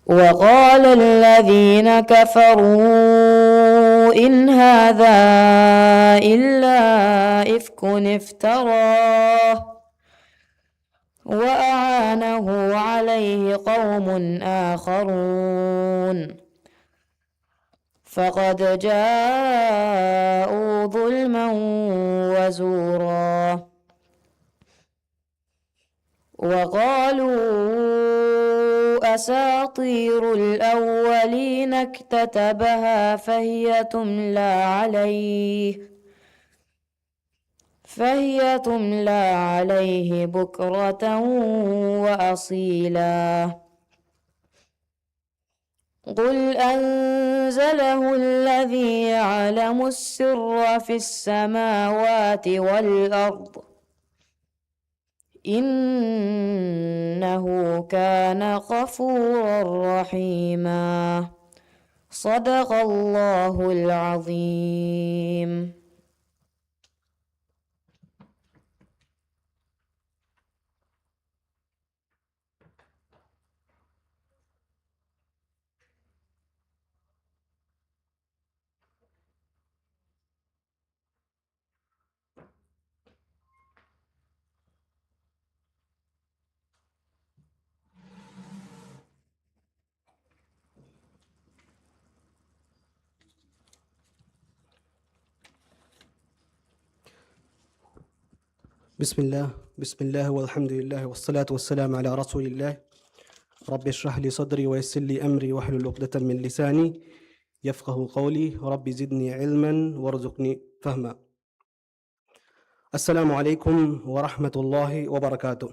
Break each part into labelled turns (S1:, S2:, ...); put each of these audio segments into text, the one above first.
S1: وقال الذين كفروا إن هذا إلا إفك افتراه وأعانه عليه قوم آخرون فقد جاءوا ظلما وزورا وقالوا أساطير الأولين اكتتبها فهي تملى عليه بكرة وأصيلا قل أنزله الذي يعلم السر في السماوات والأرض إنه كان غفورا رحيما. صدق الله العظيم.
S2: بسم الله والحمد لله والصلاة والسلام على رسول الله. رب اشرح لي صدري ويسر لي أمري واحلل عقدة من لساني يفقه قولي. رب زدني علما وارزقني فهما. السلام عليكم ورحمة الله وبركاته.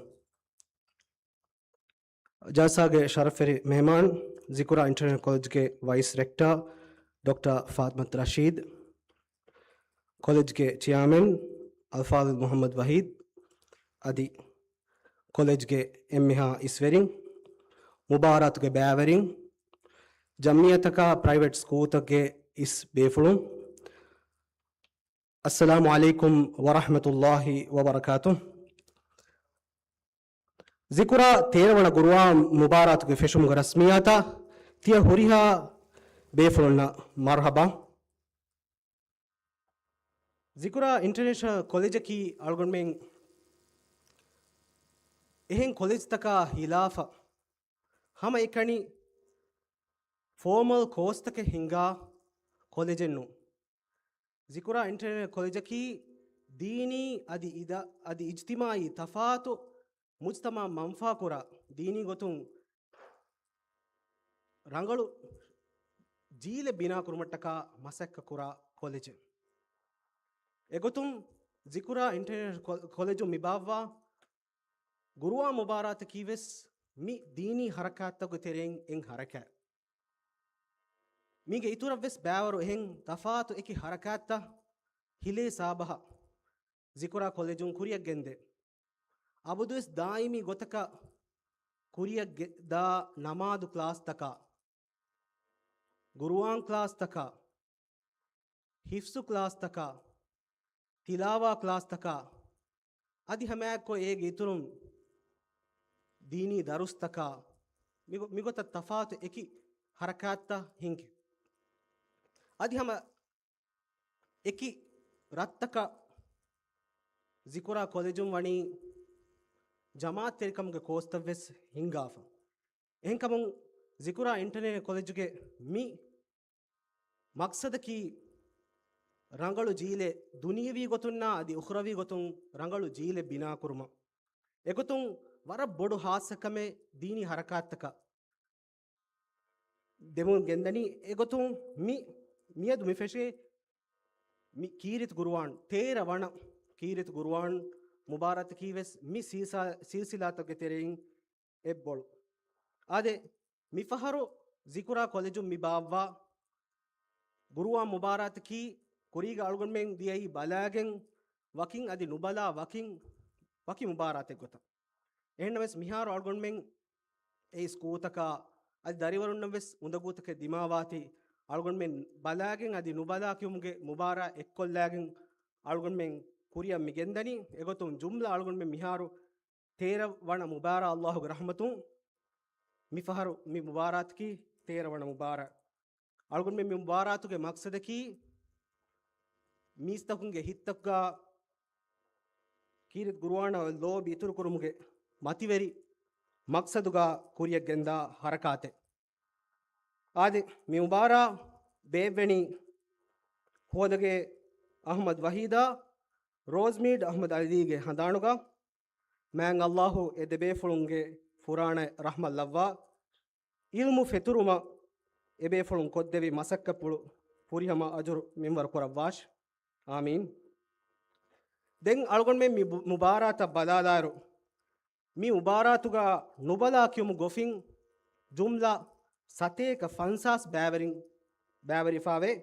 S2: جلسة شرف مهمان ذكرى انٹرنیشنل کالج کے وائس ریکٹر ڈاکٹر فاطمت رشید، کالج کے چیئرمین الفاظ محمد وحید adi college ge emmiha iswering mubarat ge bavering jamiyataka private school ge is befulun. Assalamu alaikum wa rahmatullahi wa barakatuh. zikura teravana guruwa mubarat ge feshum ge rasmiyata tia huriha befulunna marhaba. zikura international college ki algonmen එහෙන් කොලෙජ් තකා හිලාෆා හම එකනි formal course තක හිංගා කොලෙජෙන්නු ذිකුරා ඉන්ටර්නැෂනල් කොලෙජකි දීනී අදි ඉජ්තිමායි තෆාතු මුජ්තමා මන්ෆා කුරා දීනී ගොතුන් රංගලු ජීල බිනා කුරුමට්ටකා මසැක්ක කුරා කොලෙජ එගොතුන් ذිකුරා ඉන්ටර්නැෂනල් කොලෙජු මිබාවා ಗುರುವಾ ಮುಬಾರಾತ್ ಕೀವೆಸ್ ಮಿ ದೀನಿ ಹರಕಾತ್ತಗು ತೆರೆಂ ಎಂ ಹರಕ ಮೀಗೆ ಇತುರವೆಸ್ ಬ್ಯಾವರು ಎಂ ತಫಾತು ಎಕಿ ಹರಕಾತ್ತ ಹಿಲೆ ಸಾಬಹ ಜಿಕುರಾ ಕಾಲೇಜುಂ ಕುರಿಯಗ್ ಗೆಂದೆ ಅಬುದುಸ್ ದಾಯಿಮಿ ಗೊತಕ ಕುರಿಯಗ್ ದಾ ನಮಾದು ಕ್ಲಾಸ್ ತಕ ಗುರುವಾನ್ ಕ್ಲಾಸ್ ತಕ ಹಿಫ್ಸು ಕ್ಲಾಸ್ ತಕ ತಿಲಾವಾ ಕ್ಲಾಸ್ ತಕ ಅದಿ ಹಮ್ಯಾಕೋ ಏಗೆ ಇತುರುಂ ದೀನಿ ದರುಸ್ತಕ ಮಿಗೊತ ತಫಾತು ಎಕಿ ಹರಕಾತ್ತ ಹಿಂಗೆ ಅದಿ ಹಮ ಎಕಿ ರತ್ತಕ ಜಿಕುರಾ ಕಾಲೇಜುಂ ವಣಿ ಜಮಾತ್ ತೆರಿಕಮ್ಗೆ ಕೋಸ್ತವೆಸ್ ಹಿಂಗಾಫ ಎಹೆಂಕಮುಂ ಜಿಕುರಾ ಇಂಟರ್ನೆಟ್ ಕಾಲೇಜುಗೆ ಮಿ ಮಕ್ಸದಕಿ ರಂಗಳು ಜೀಲೆ ದುನಿಯವಿ ಗೊತುನ್ನ ಅದಿ ಉಖ್ರವಿ ಗೊತುಂ ರಂಗಳು ಜೀಲೆ ಬಿನಾ ಕುರ್ಮ ಎಗೊತುಂ ವರ ಬೊಡು ಹಾಸಕಮೆ ದೀನಿ ಹರಕಾತ್ತಕ ದೆಮುನ್ ಗೆಂದನಿ ಎಗೊತುಂ ಮಿಯದು ಮಿಫೆಶೆ ಮಿ ಕೀರಿತ್ ಗುರುವಾನ್ ತೇರ ವಣ ಕೀರಿತ್ ಗುರುವಾನ್ ಮುಬಾರತ್ ಕೀವೆಸ್ ಮಿ ಸಿಲ್ಸಿಲಾತಗೆ ತೆರೆಯಿಂ ಎಬ್ಬೊಳು ಆದೆ ಮಿಫಹರು ಜಿಕುರಾ ಕಾಲೇಜು ಮಿಬಾವ್ವಾ ಗುರುವಾ ಮುಬಾರತ್ ಕೀ ಕುರಿಗ ಅಳ್ಗೊಂಡ್ಮೆಂಗ್ ದಿಯೈ ಬಲಾಗೆಂ ವಕಿಂ ಅದಿ ನುಬಲಾ ವಕಿ ಮುಬಾರತೆ ಗೊತ್ತ එහෙන්නවෙස් මිහාර අල්ගොන්මෙන් ඒ ස්කූතක අදි දරිවරුන්නවෙස් උඳගූතක දිමාවාති අල්ගොන්මෙන් බලාගෙන් අදි නුබලා කියුමුගේ මුබාරා එක්කොල්ලාගෙන් අල්ගොන්මෙන් කුරියම් මිගෙන්දනි එගොතුන් ජුම්ලා අල්ගොන්මෙන් මිහාරු තේර වන මුබාර අල්ලාහුගේ රහමතුන් මිෆහරු මි මුබාරාත් කි තේර වන මුබාර අල්ගොන් මි මුබාරාතුගේ මක්සද කි මීස්තකුන්ගේ හිත්තක්ගා කීරිත් ගුරුවාන ලෝබි ඉතුරු කුරුමුගේ මතිවැරි මක්සදුගා කුරියක් ගෙන්දා හරකාතේ ආදි මි මුබාරා බේවෙනි හෝදගේ අහමද් වහීදා රෝස්මීඩ් අහමද් අලීගේ හඳානුගා මෑන් අල්ලාහු එදබේ ෆුළුන්ගේ ෆුරාණ රහමත් ලව්වා ඉල්මු ෆෙතුරුම එබේ ෆුළුන් කොද්දෙවි මසක්ක පුළු පුරිහම අජුරු මින්වර කොරවාෂ් ආමීන් දෙන් අල්ගොන් මේ මුබාරාත බදාදාරු මි මුබාරාතුගා නුබලා කියමු ගොෆින් ජුම්ලා සතේක ෆන්සාස් බෑවරිෆාවේ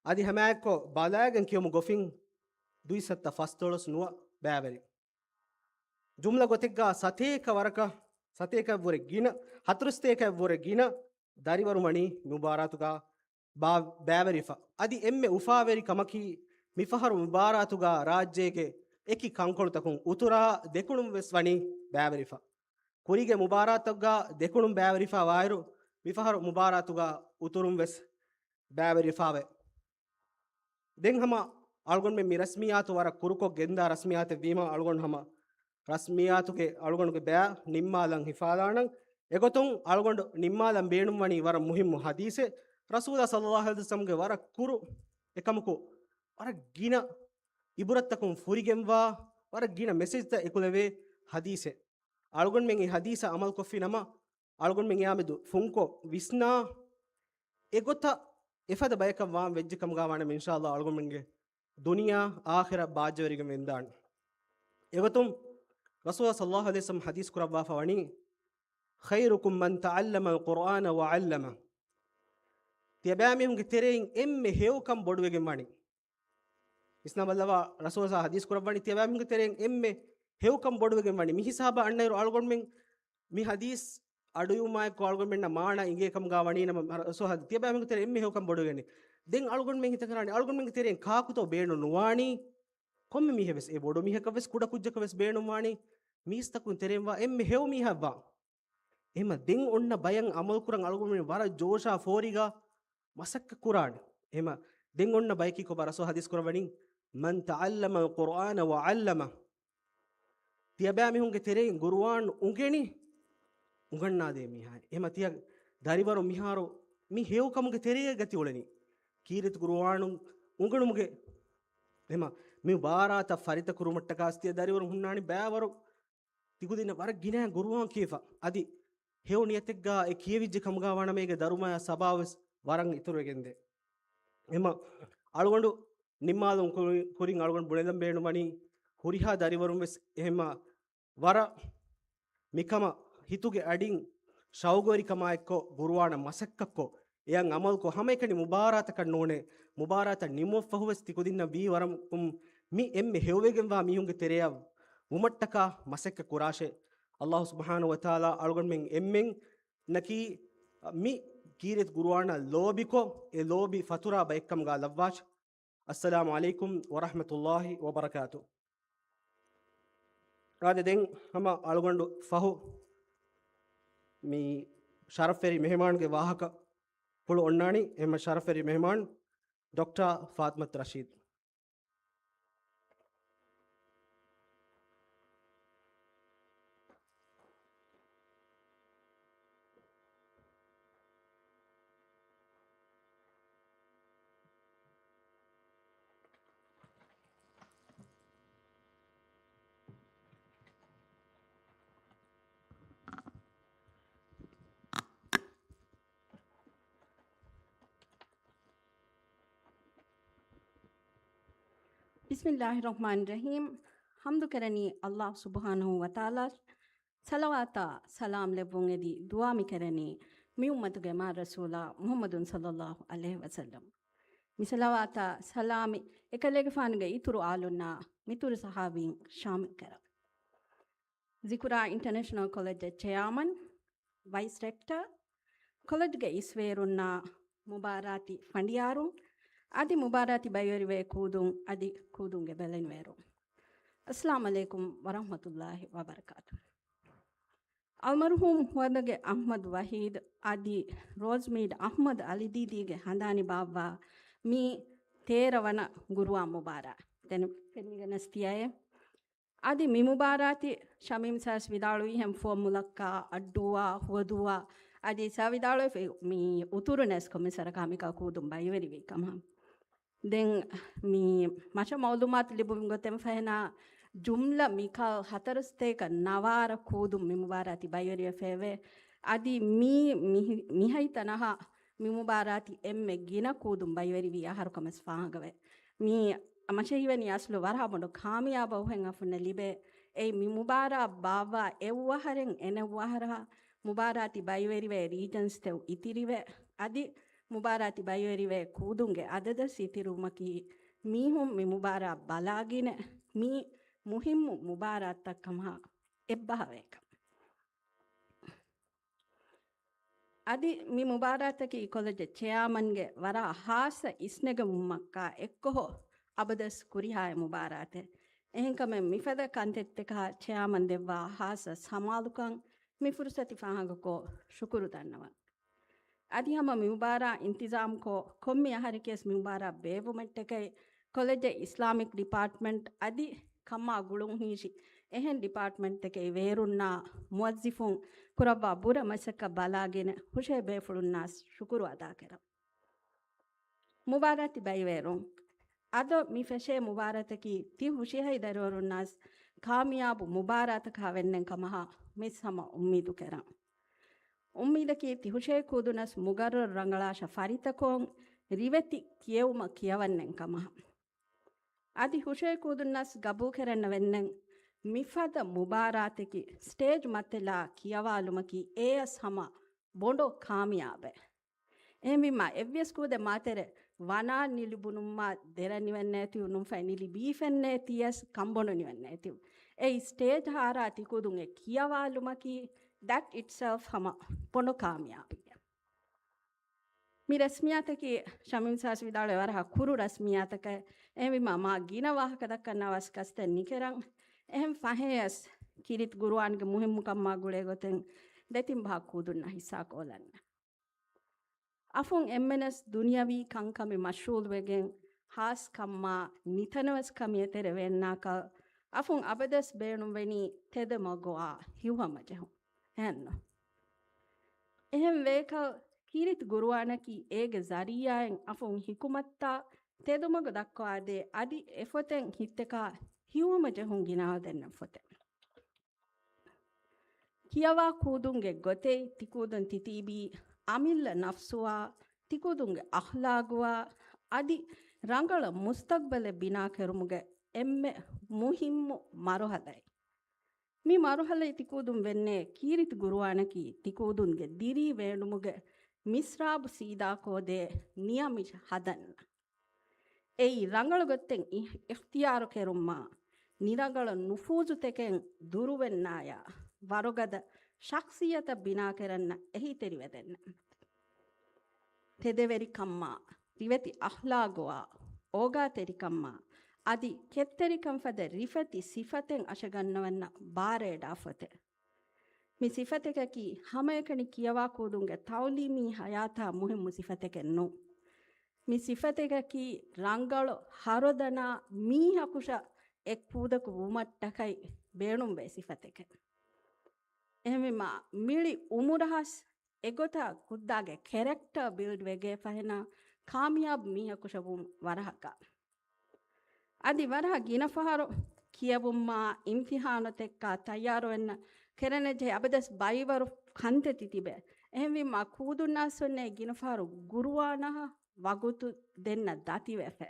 S2: අදි හැමෑක්කෝ බලාගෙන් කියමු ගොෆින් දුයිසත්ත ෆස්තොලස් නුව බෑවරි ජුම්ලා ගොතෙක්ගා සතේක වරක සතේක වර ගින හතුරුස්තේක වර ගින දරිවරුමණි මුබාරාතුගා බෑවරිෆා අදි එම්මෙ උෆාවෙරි කමකි මිෆහරු මුබාරාතුගා රාජ්‍යයේ එකි කංකොළුතකුන් උතුරා දෙකුණුම් වෙස් වනි බෑවරිෆා කුරිගේ මුබාරාතුගා දෙකුණුම් බෑවරිෆා වායරු මිෆහරු මුබාරාතුගා උතුරුම් වෙස් බෑවරිෆාවේ දෙන් හම අල්ගොන් මේ රස්මියාතු වර කුරුකො ගෙන්දා රස්මියාත වීම අල්ගොන් හම රස්මියාතුගේ අල්ගොන්ගේ බෑ නිම්මාලන් හිෆාදානන් එගොතුන් අල්ගොන් නිම්මාලන් බේනුම් වනි වර මුහිම්මු හදීසේ රසූලා සල්ලල්ලාහු අලයිහි වසල්ලම්ගේ වර කුරු එකමකු වර ගින ඉබුරත්තකුන් ෆුරිගෙම්වා වර ගින මෙසේජ් ත එකුලවේ හදීසේ අල්ගොන් මෙන් හදීස අමල් කොෆි නම අල්ගොන් මෙන් යාමෙදු ෆුන්කෝ විස්නා එගොත එෆද බයකම් වාම් වෙජ්ජකම් ගාවන ඉන්ෂාඅල්ලාහ් අල්ගොන් මෙන්ගේ දුනියා ආඛිර බාජ්ජවරිගම වෙන්දාන් එගොතුම් රසූල් සල්ලල්ලාහු අලයිහි වසල්ලම් හදීස් කුරවා ෆවනි ඛෛරුකුම් මන් තඅල්ලම අල් කුර්ආන වඅල්ලම තියබෑමිහුන්ගේ තෙරෙන් එම්මෙ හේවකම් බොඩුවෙගෙන් වනි ඉස්නාබල්ලවා රසූල් සහ හදීස් කුරවනි තියබෑමිහුන්ගේ තෙරෙන් එම්මෙ හේවකම් බොඩුවෙගෙන් වනි මිහිසාබ අන්නයිරු අල්ගොන් මෙන් මි හදීස් අඩුයුමාය කොල්ගොන් මෙන්න මාන ඉංගේකම් ගා වනි නම රසූල් තියබෑමිහුන්ගේ තෙරෙන් එම්මෙ හේවකම් බොඩුවෙගෙන දෙන් අල්ගොන් මෙන් හිත කරානි අල්ගොන් මෙන්ගේ තෙරෙන් කාකුතෝ බේනු නුවානි කොම්මෙ මිහෙවස් ඒ බොඩු මිහකවස් කුඩ කුජ්ජකවස් බේනු වානි මිස්තකුන් තෙරෙන්වා එම්මෙ හේව මිහවා එහෙම දෙන් ඔන්න බයන් අමල් කුරන් අල්ගොන් මෙන් වර ජෝෂා ෆෝරිගා මසක්ක කුරාන එහෙම දෙන් ඔන්න බයිකි කො රසූල් හදීස් කුරවනි මන් තඅල්ලම අල් කුර්ආන වඅල්ලම තියබෑමිහුන්ගේ තෙරෙන් ගුරුවාන් උගෙනි උගන්නා දේ මිහායි එහෙම තිය දරිවරු මිහාරු මි හේවකමුගේ තෙරේ ගති ඔලනි කීරිත ගුරුවාණු උගණුමුගේ එහෙම මි බාරාත ෆරිත කුරුමට්ටකාස්තිය දරිවරු හුන්නානි බෑවරු තිකුදින වර ගින ගුරුවාන් කීෆා අදි හේව නියතෙක්ගා ඒ කියවිජ්ජ කමුගා වණ මේගේ දරුමය සබාවස් වරන් ඉතුරු වෙගෙන්දේ එහෙම අලුගොඬු නිම්මාලුන් කුරින් අලුගොඬු බුලෙදම් බේණු මණි හුරිහා දරිවරුන් වෙස් එහෙම වර මිකම හිතුගේ අඩින් ශෞගෝරි කමා එක්කෝ ගුරුවාණ මසක්කක්කෝ එයන් අමල්කෝ හැම එකනි මුබාරාත කන්නෝනේ මුබාරාත නිමොෆ් ෆහුවස් තිකුදින්න බී වරම් මි එම්මෙ හෙවවෙගෙන් වා මිහුන්ගේ තෙරේව උමට්ටක මසක්ක කුරාෂේ අල්ලාහ් සුබ්හානහු වතාලා අලුගොන් මෙන් එම්මෙන් නකි මි කීරිත් ගුරුවාණ ලෝබිකෝ ඒ ලෝබි ෆතුරා බයික්කම් ගා ලව්වාෂ් අස්සලාමු අලයිකුම් වරහ්මතුල්ලාහි වබරකාතු රාදෙන් හැම අලුගොඬු ෆහු මි ಶರಫೆರಿ ಮೆಹಮಾನ್ಗೆ ವಾಹಕ ಪುಳು ಒಣ್ಣಾಣಿ ಎಮ್ಮ ಶರಫೆರಿ ಮೆಹಮಾನ್ ಡಾಕ್ಟರ್ ಫಾತ್ಮತ್ ರಶೀದ್
S3: बिस्मिल्लाहिर्रहमानिर्रहीम हम्दु करनी अल्लाह सुब्हानहु व तआला सलावाता सलाम लेबुंगेदी दुआ मि करनी मि उम्मतुगे मा रसूला मुहम्मदुन सल्लल्लाहु अलैहि वसल्लम मि सलावाता सलाम एकलेगे फानगे इतुरु आलुन्ना मितुरु सहाबीन शामिल करा ज़िकुरा international college chairman vice rector college गे इसवेरुन्ना मुबाराती फंडियारू आदि मुबाराती बयोरिवे कूदुं आदि कूदुंगे बेलेनवेरो अस्सलाम अलैकुम वरहमतुल्लाहि वबरकातुह almarhum huwadage Ahmad Wahid adi Rosemead Ahmad Alididige handani bawwa mi terawana guruwa mubara den penigenastiyaye adi mi mubarati shamim sas vidalu hem formulakka adduwa huwaduwa adi sa vidalu mi uturunes komisara kamika kudum bayveri vikama den mi macha maulumat libum gotem fahna jumla mikal hatarsteka nawara kudum mi mubarati bayveri feve adi mi haitanaha mi mubarati emme gina kudum bayveri vi ahar komes fahagave mi amashehiveni aslu warha mondo kamiyaba uhen afunne libe ei mi mubara baba ewwaharen enewwahara mubarati bayverive regions tew itirive adi mubarati bayverive kudunge adada sitirumaki mihum mi mubara balagine mi muhimmu mubarat takkama ebbahaweka adi mi mubarataki college chairman ge wara hasa isnega mummakka ekkoho abadas kurihaya mubarate ehenkame mifada kantetteka chairman devwa hasa samalukan mi fursati fahaga ko shukuru dannawa adi hama mi mubara intizam ko kommi aharikes mi mubara bevumetteke college islamic department adi kamma gulun hishi ehen department teke verunna muazzifun kurabba bura masaka balagene hushe befulunnas shukuru ada kera mubarati bayverun ado mi feshe mubarataki ti hushe hay darorunnas kamiyabu mubarataka havennen kamaha mis hama ummidu kera ummidaki ti hushe kudunas mugarrar rangalasha faritakon riveti kiyewuma kiyawannen kamaha adi hushe kudunnas gabu kerenna wennen mifada mubarateki stage matela kiyawalumaki as hama bondo kamiyabe emima evs kude matere wana nilibunumma deraniwenneti unum fainili bifenne ts kambono niwenneti ei stage hara tikudun e kiyawalumaki that itself hama bondo kamiyabe mi rasmiyataki shamim sas vidale warha kuru rasmiyataka emima ma gina wahaka dakkanna was kasten nikeran ehem faheyas kirit guruange muhimmu kamma gule goten detin bha kudunna hissa kolanna afun emmenes dunyavi kankame mashhul wegen has kamma nitanawas kamiyetere wennaka afun abades beenum weni tedemagoa hiwama jehu henno ehem weka kirit guruanaki ege zariyaen afun hikumatta tedumago dakkwade adi efoten hitteka hiwama jehun ginawa denna fote kiyawa kudunge gote tikudun titibi amilla nafsuwa tikudunge akhlaguwa adi rangala mustaqbale bina kerumuge emme muhimmu maruhalai mi maruhalai tikudun wenne kirit guruanaki tikudunge diri venumuge misrabu sida kode niyamish hadanna ei rangala gotten ikhtiyaru kerumma nirangala nufuzu teken duruvennaya varogada shakhsiyata bina keranna ehi teriwedenna tedeveri kamma riveti akhlagoa oga teri kamma adi ketteri kamfade rifati sifaten ashagannawanna bare dafate mi sifateka ki hamayekani kiyawa kudunge tawlimi hayata muhimmu sifateke no mi sifateka ki rangalo harodana miha kusha ek pudaku wumattakai beenum be sifateke ehmima mili umurahas egota kuddage character build wege fahena kamiyab miha kusha warahaka adi waraha gina faharo kiyabumma imtihanatekka tayyaro enna kerene je abadas baiwaru kante titibe ehmima kudunna sonne gina faharu guruwanaha wagutu denna dati wefe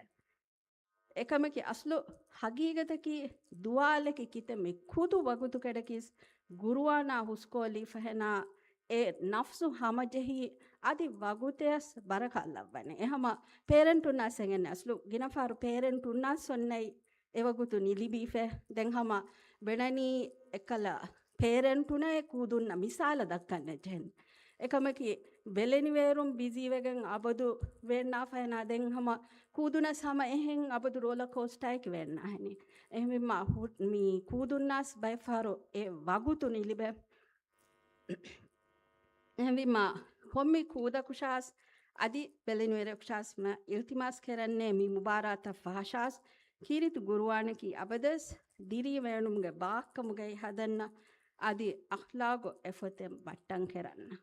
S3: ekameki aslu hagigataki dualeki kiteme kudu wagutu kedakis guruwana huskoli fahena e nafsu hamajehi adi waguteas barakallavane ehama parent unna sengen aslu gina faharu parent unna sonnei ewagutu nilibife den hama benani ekala parent unna kudunna misala dakkanne jen ekameki beleni verum busy wegen abadu wenna fahena den hama kuduna sama ehen abadu roller coaster ek wenna hani ehmima mi kudunnas by faro e wagutu nilibe එහෙවිම කොම්මි කූද කුෂාස් අදි බෙලිනුවර කුෂාස්ම ඉල්තිමාස් කරන්නේ මි මුබාරාත ෆහෂාස් කීරිතු ගුරුවානකි අබදස් දිරී වේනුම්ගේ බාක්කමුගේ හදන්න අදි අඛ්ලාගු එෆතෙම් බට්ටන් කරන්න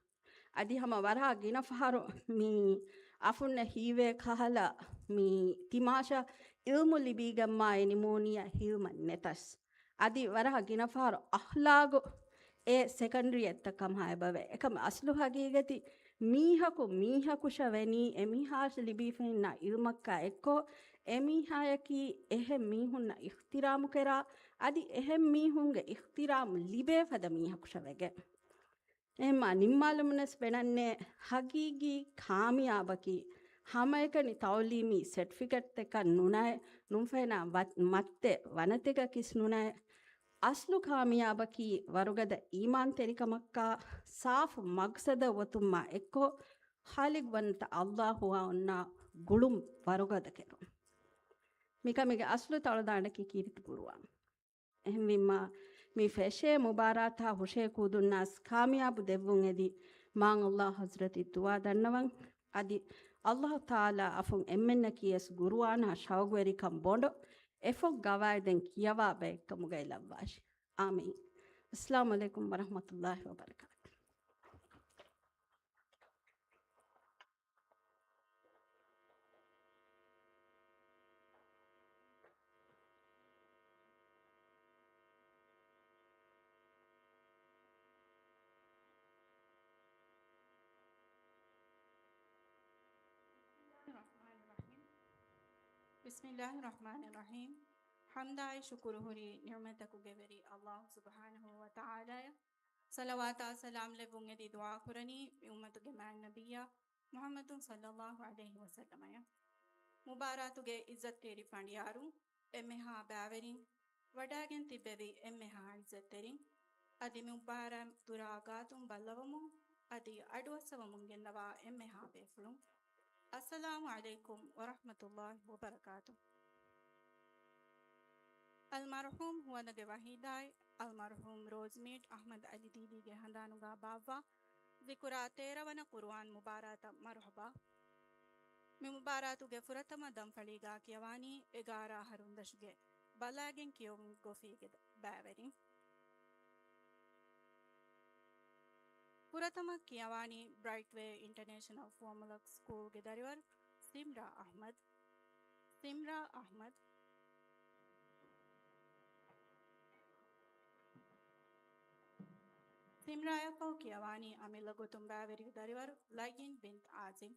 S3: අදි හම වරහා ගින ෆහරු මි අෆුන්න හීවේ කහලා මි තිමාෂා ඉල්මු ලිබීගම්මා එනිමෝනියා හිල්ම නෙතස් අදි වරහා ගින ෆහරු අඛ්ලාගු ಸೆಕೆಂಡರಿ ಎತ್ತಕಂ ಹಾಯಬವೆ ಏಕಮ ಅಸ್ಲು ಹಗೀಗತಿ ಮೀಹಕು ಶವೆನಿ ಎಮಿಹಾಶ ಲಿಬೀಫೆನ್ನ ಇಲ್ಮಕ್ಕ ಎಕ್ಕೋ ಎಮಿಹಾಯಕಿ ಎಹೆ ಮೀಹುನ್ನ ಇಖ್ತಿರಾಮು ಕೆರಾ ಅದಿ ಎಹೆ ಮೀಹುಂಗೆ ಇಖ್ತಿರಾಮು ಲಿಬೇ ಫದ ಮೀಹಕು ಶವೆಗೆ ಎಮ್ಮ ನಿಮ್ಮಾಲುಮನಸ್ ಬೆಣನ್ನೆ ಹಗೀಗಿ ಕಾಮಿಯಾಬಕಿ ಹಮಯಕನಿ ತೌಲೀಮಿ ಸರ್ಟಿಫಿಕೇಟ್ ತೆಕ ನುನಾಯ ನುಂಫೆನ ಮತ್ತೆ ವನತೆಗ ಕಿಸ್ ನುನಾಯ ಅಸ್ಲು ಕಾಮಿಯಾಬಕಿ ವರುಗದ ಈಮಾನ್ ತೆರಿಕಮಕ್ಕ ಸಾಫ್ ಮಗ್ಸದ ಒತುಮ್ಮ ಎಕ್ಕೋ ಹಾಲಿಗ್ ಬಂತ ಅಲ್ಲಾಹು ಅವನ್ನ ಗುಳುಂ ವರುಗದ ಕೆರು ಮಿಕಮಿಗೆ ಅಸ್ಲು ತಳದಾಡಕಿ ಕೀರಿತು ಗುರುವ ಎಹ್ವಿಮ್ಮ ಮಿ ಫೆಶೆ ಮುಬಾರಾತ ಹುಷೆ ಕೂದುನ್ನಾಸ್ ಕಾಮಿಯಾಬು ದೆವ್ವುಂ ಎದಿ ಮಾಂ ಅಲ್ಲಾಹ್ ಹಜ್ರತಿ ದುವಾ ದನ್ನವಂ ಅದಿ ಅಲ್ಲಾಹ್ ತಾಲಾ ಅಫುಂ ಎಮ್ಮೆನ್ನ ಕಿಯಸ್ ಗುರುವಾನ ಶೌಗ್ವೆರಿಕಂ ಬೊಂಡೋ ಎಫೊಕ್ ಗವಾಯ್ದೆನ್ ಕಿಯವಾ ಬೇಕ್ಕ ಮುಗೈ ಲವ್ವಾಶಿ ಆಮೀನ್ ಅಸ್ಸಲಾಮು ಅಲೈಕುಂ ವರಹಮತುಲ್ಲಾಹಿ ವಬರಕಾತು
S4: Bismillahirrahmanirrahim. Hamdai shukuruhuri nirmataku geveri Allah subhanahu wa ta'ala. Salawata salam lebunge di dua kurani ummatu geman nabiya Muhammadun sallallahu alaihi wasallam. Mubaratu ge izzat teri pandiyaru emmeha baverin wadagen tibbevi emmeha izzat terin adi mubaram duragatum ballavamu adi aduwasavamun gennawa emmeha befulum. Assalamu alaikum wa rahmatullahi wa barakatuh. Al-marhum huwa nage wahidai al-marhum Rosemead Ahmad Ali Didi ge handanuga bavva zikura 13 wana Quran mubarata marhaba me mubaratu ge furatama damfaliga kiyawani 11 harundashge balagen kiyum gofige baveri furatama kiyawani Brightway International Formula School ge dariwar Simra Ahmad Simraya Fau Kiyawani Amila Gutumbaveri Darivar Lagin bint Azim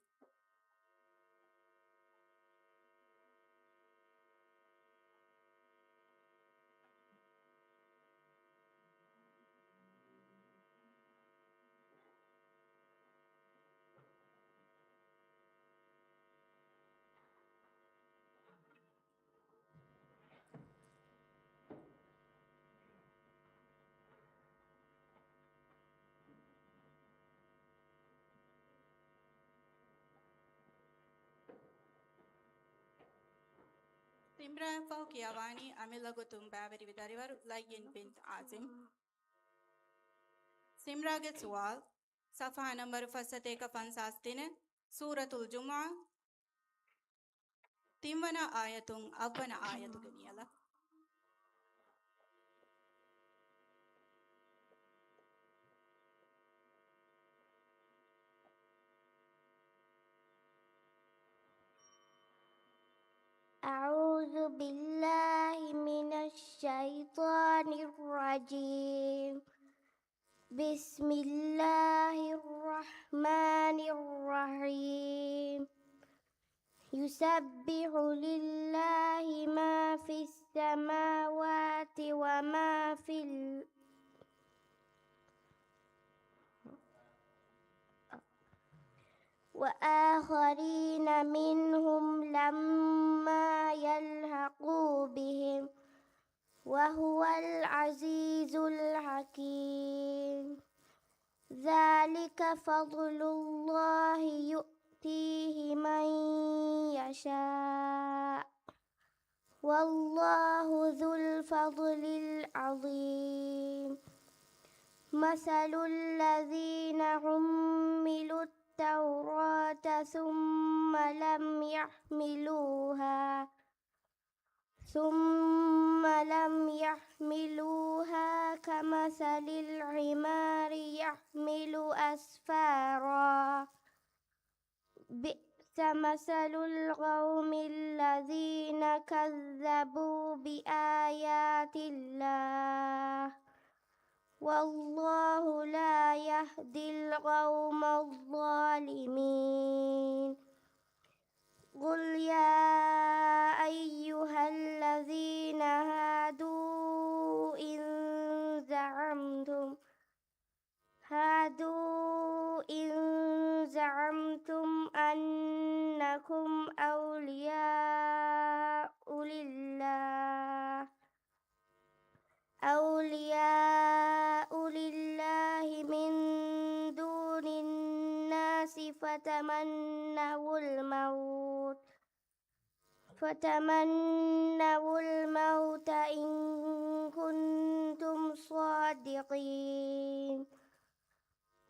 S4: Simraya Fau Kiyawani Amila Gutumbaveri Darivar Lagin bint Azim Simra ge sual Safa number fasate ka 53 Suratul Jumu'ah Timwana ayatung avwana ayatu ganiyala
S5: أعوذ بالله من الشيطان الرجيم بسم الله الرحمن الرحيم يسبح لله ما في السماوات وما في وآخرين منهم لما يلحقوا بهم وهو العزيز الحكيم ذلك فضل الله يؤتيه من يشاء والله ذو الفضل العظيم مثل الذين حملوا التوراة ثم لم يحملوها كمثل الحمار يحمل أسفارا بئس مثل القوم الذين كذبوا بآيات الله والله لا يهدي القوم الظالمين. قل يا أيها الذين هادوا إن زعمتم أنكم أولياء لله من دون الناس فتمنوا الموت إن كنتم صادقين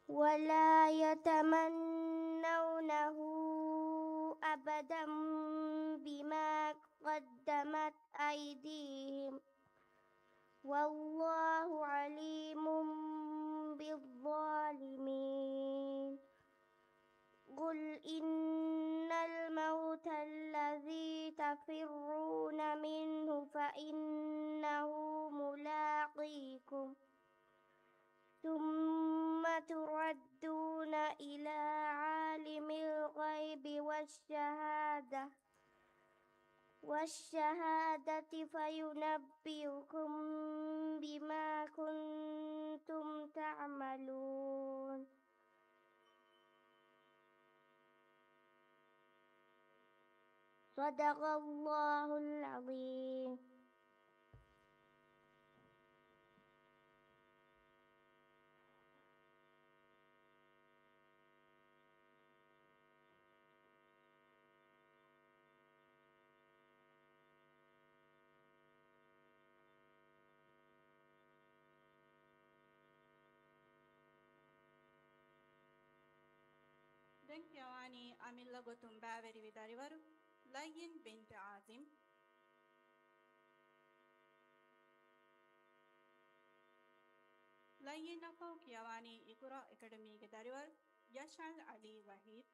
S5: ولا يتمنونه أبدا بما قدمت أيديهم والله عليم بالظالمين. قل إن الموت الذي تفرون منه فإنه ملاقيكم ثم تردون إلى عالم الغيب والشهادة فينبئكم بما كنتم تعملون. صدق الله العظيم.
S4: دنك يواني أمين لغتم باوري بداريور لين بنت عازم. لين نفوك يواني إقرأ أكاديمي بداريور يشعل علي وحيد.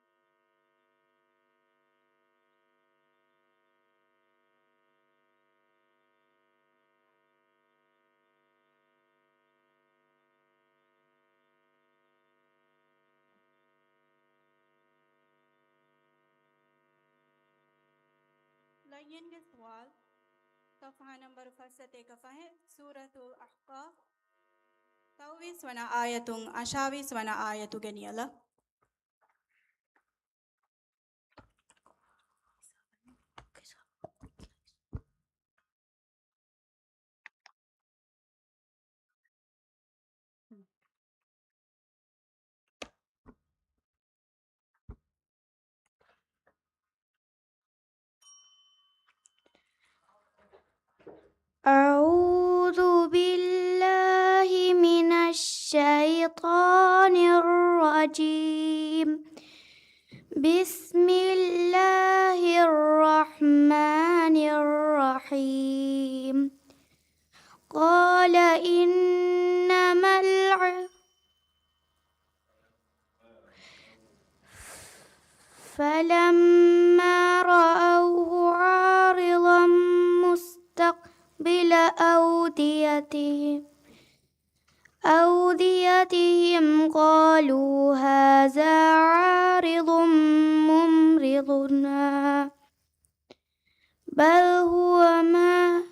S4: لين के सवाल صفحة number first कफा है सूरत अहकाफ 23 आयतुं 28 आयतु गनियला
S5: أعوذ بالله من الشيطان الرجيم. بسم الله الرحمن الرحيم. قال إنما فلما رأوه عارضا مستقبل أوديتهم قالوا هذا عارض ممطرنا بل هو ما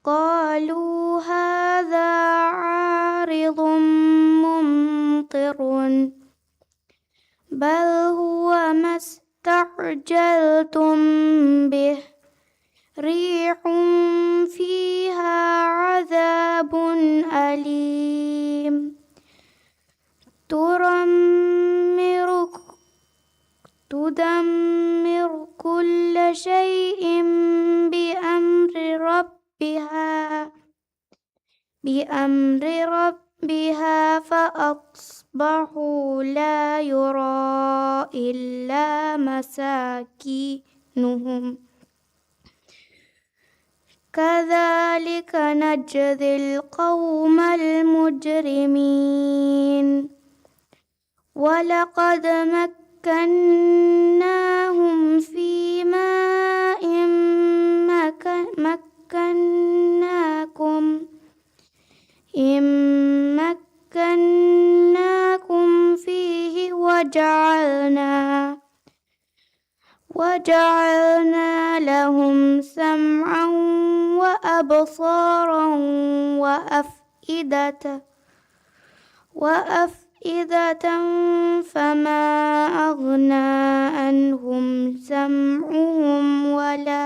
S5: قالوا هذا عارض ممطر بل هو ما استعجلتم به ريح فيها عذاب أليم تدمر تدمر كل شيء بأمر ربها فأصبحوا لا يرى إلا مساكنهم كذلك نجزي القوم المجرمين ولقد مكناهم في ماء مكناكم فيه وجعلنا لهم سمعا وأبصارا وأفئدة فما أغنى عنهم سمعهم ولا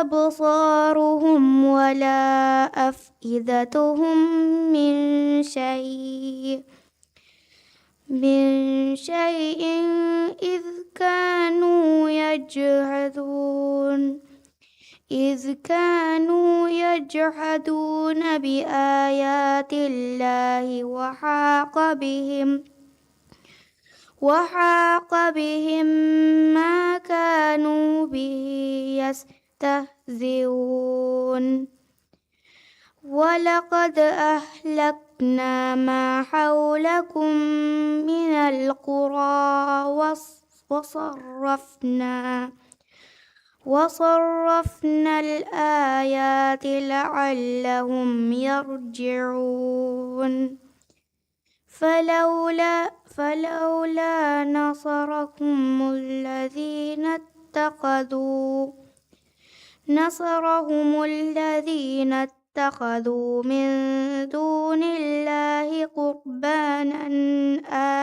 S5: أبصارهم ولا أفئدتهم من شيء إذ كانوا يجحدون بآيات الله وحاق بهم ما كانوا به يستهزئون ولقد أهلكنا ما حولكم من القرى وصرفنا الآيات لعلهم يرجعون فلولا نصرهم الذين اتخذوا من دون الله قربانا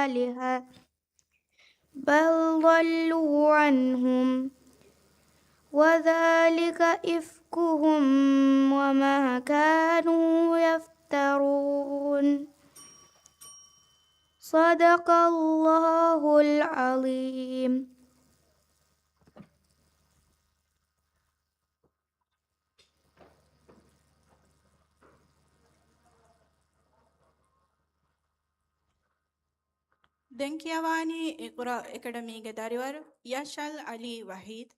S5: آلهة بل ضلوا عنهم وذلك إفكهم وما كانوا يفترون صدق الله العظيم.
S4: دنكيواني اقرأ اكاديمي داريور يشال علي وحيد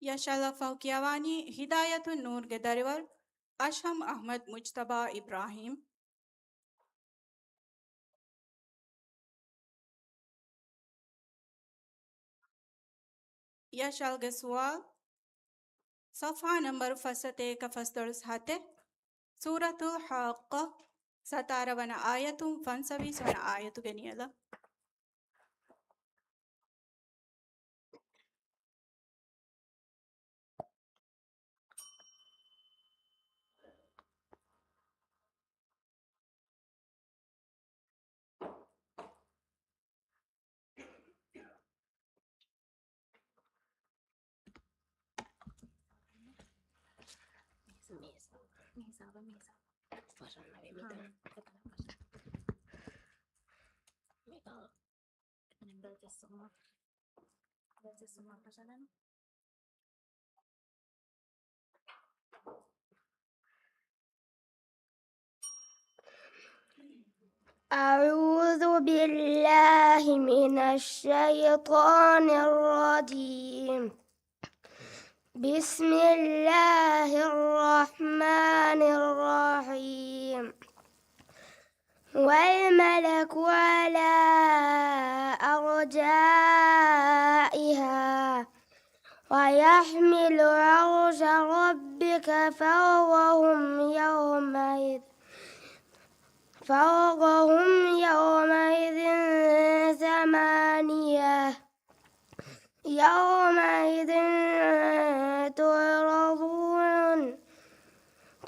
S4: يشال فوقيواني هداية النور داريور أشهم أحمد مجتبى إبراهيم يشال جسوال صفحة نمبر فسته كفسترس هاته سورة الحاقة ستارون آية فانسوي سون آية جنيلة
S5: أعوذ بالله من الشيطان الرجيم بسم الله الرحمن الرحيم والملك على أرجائها ويحمل عرش ربك فوقهم يومئذ ثمانية يومئذ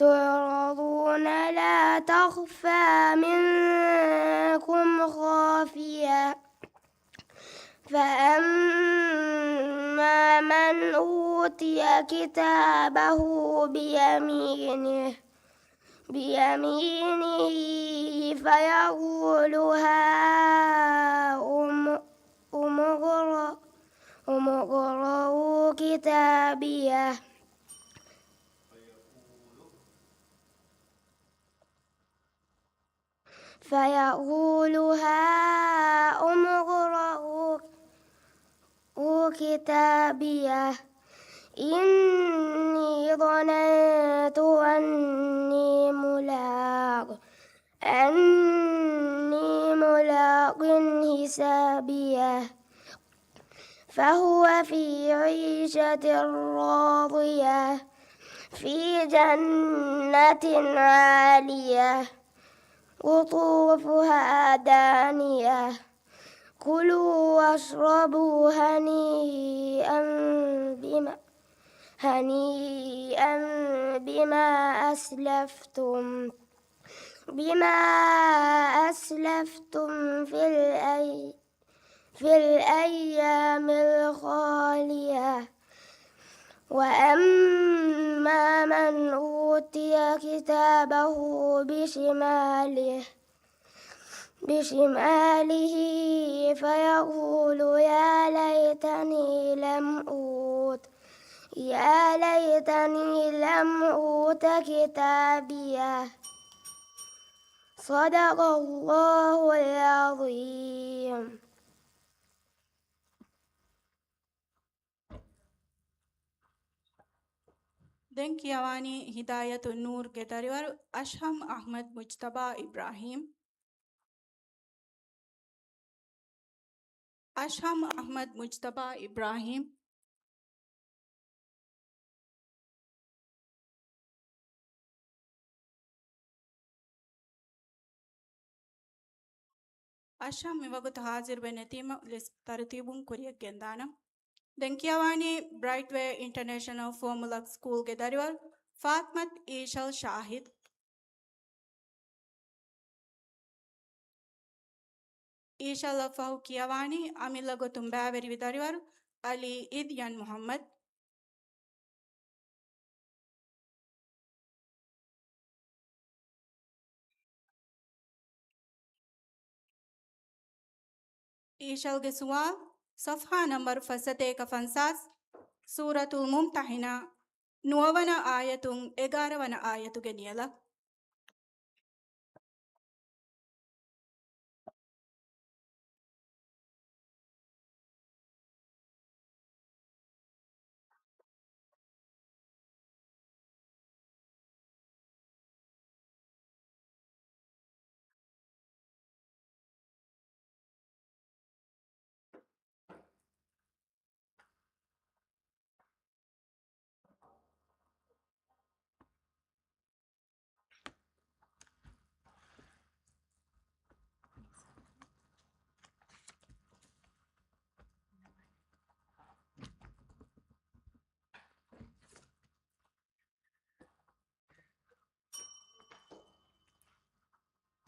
S5: تعرضون لا تخفى منكم خافية فأما من أوتي كتابه بيمينه فيقول هاؤم اقرءوا كتابيه فيقول هاؤم اقرءوا كتابيه إني ظننت أني ملاق حسابيه فهو في عيشة راضية في جنة عالية قطوفها دانية كلوا واشربوا هنيئا بما أسلفتم في الأيام الخالية وأما من أوتي كتابه بشماله فيقول يا ليتني لم أوت كتابيه صدق الله العظيم.
S4: ದೆಂಕಿಯವಾನಿ ಹಿದಾಯತು ನೂರ್ ಗೆದರಿವರು ಅಶ್ಹಂ ಅಹ್ಮದ್ ಮುಜ್ತಬಾ ಇಬ್ರಾಹಿಂ. ಅಶ್ಹಂ ಅಹ್ಮದ್ ಮುಜ್ತಬಾ ಇಬ್ರಾಹಿಂ. ಅಶ್ಹಂ ಇವಾಗುತ್ತು ಹಾಜಿರ್ ಬೆನೆತೀಮ ತರತೀಬುಂ ಕುರಿಯಕ್ ಗೆಂದಾನ. ದೆಂಕಿಯವಾನಿ ಬ್ರೈಟ್ ವೇ ಇಂಟರ್ನ್ಯಾಷನಲ್ ಫಾರ್ಮುಲಾ ಸ್ಕೂಲ್ಗೆ ದರಿವರ್ ಫಾತ್ಮತ್ ಈಶಲ್ ಶಾಹಿದ್. ಈಶಲ್ ಫಹು ಕಿಯವಾನಿ ಅಮಿಲ್ಲ ಗೊತ್ತುಂ ಬ್ಯಾವೆರಿ ವಿದರಿವರ್ ಅಲಿ ಇದ್ ಯನ್ ಮೊಹಮ್ಮದ್. ಈಶಲ್ಗೆ ಸುವಾಲ್ ಸಫಾ ನಂಬರ್ ಫಸತೇಕ ಫನ್ಸಾಸ್ ಸೂರತುಲ್ ಮುಮ್ತಹಿನ ನುವವನ ಆಯತುಂ 11ವನ ಆಯತುಗೆ ನಿಯಲ.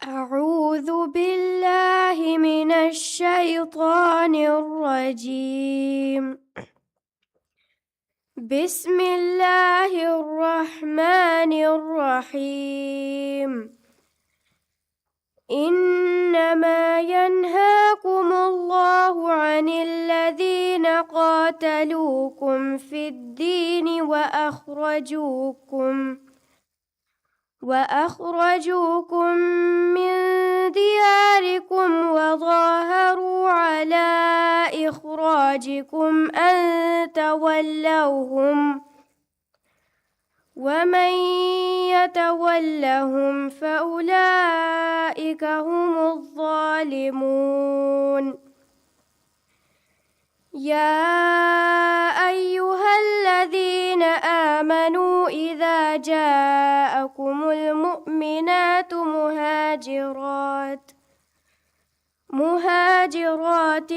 S5: أعوذ بالله من الشيطان الرجيم. بسم الله الرحمن الرحيم. إنما ينهاكم الله عن الذين قاتلوكم في الدين وأخرجوكم من دياركم وظاهروا على إخراجكم أن تولوهم ومن يتولهم فأولئك هم الظالمون. يا أيها الذين آمنوا إذا جاءكم المؤمنات مهاجرات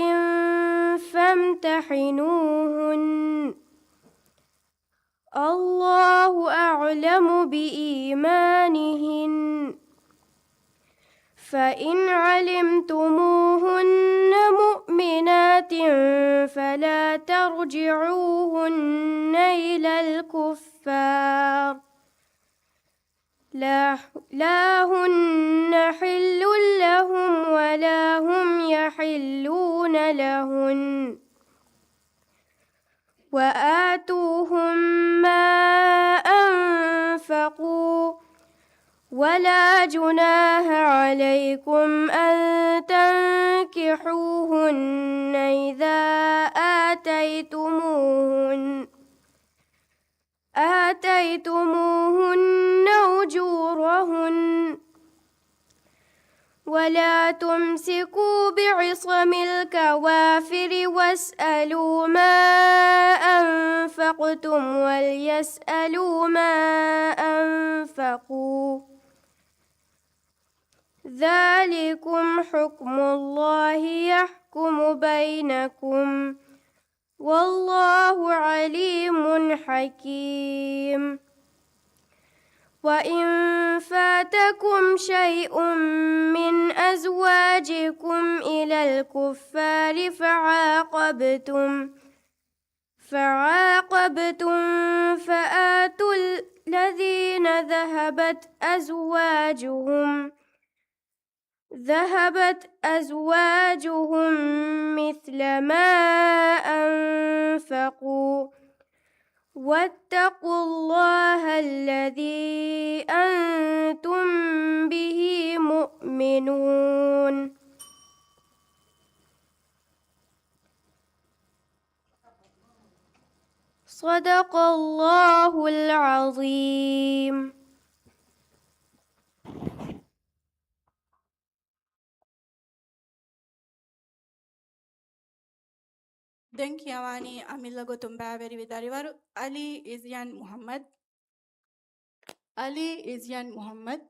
S5: فامتحنوهن الله أعلم بإيمانهن فإن علمتموهن مؤمنات مؤمنات فلا ترجعوهن إلى الكفار لا هن حل لهم ولا هم يحلون لهن وآتوهم ما أنفقوا ولا جناح عليكم أن تنكحوهن إذا آتيتموهن أجورهن ولا تمسكوا بعصم الكوافر واسألوا ما أنفقتم وليسألوا ما أنفقوا ذلكم حكم الله يحكم بينكم والله عليم حكيم وإن فاتكم شيء من أزواجكم إلى الكفار فعاقبتم فآتوا الذين ذهبت أزواجهم مثل ما أنفقوا واتقوا الله الذي أنتم به مؤمنون صدق الله العظيم.
S4: Denkiawani Amilago Tumbaveri Vidarivaru Ali Izyan Muhammad. Ali Izyan Muhammad.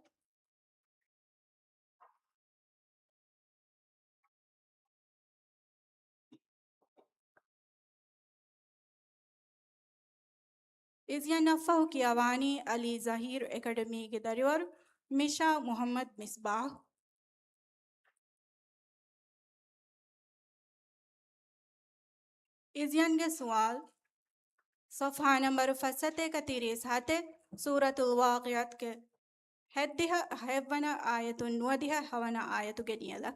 S4: Izyan Nafahu Kiawani Ali Zahir Academy Gidarivaru Misha Muhammad Misbah. Izyan के सवाल सफ़हा नंबर फसते कतीरे साथे सूरतुल वाक़ियात के हद्दिहा हैवना आयतुन नवदिहा हवना आयतु के नियला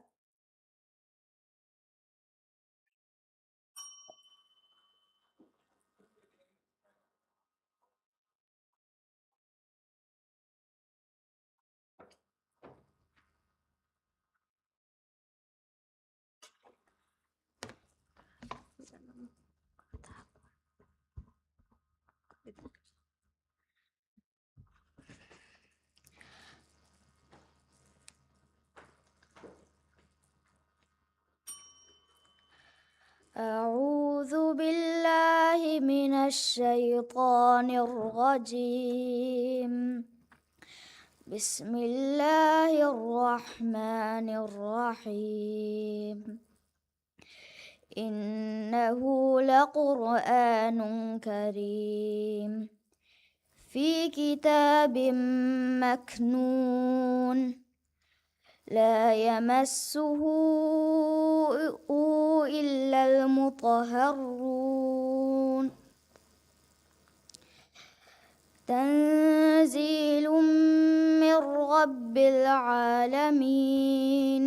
S1: أعوذ بالله من الشيطان الرجيم. بسم الله الرحمن الرحيم. إنه لقرآن كريم في كتاب مكنون لا يمسه إلا المطهرون تنزيل من رب العالمين.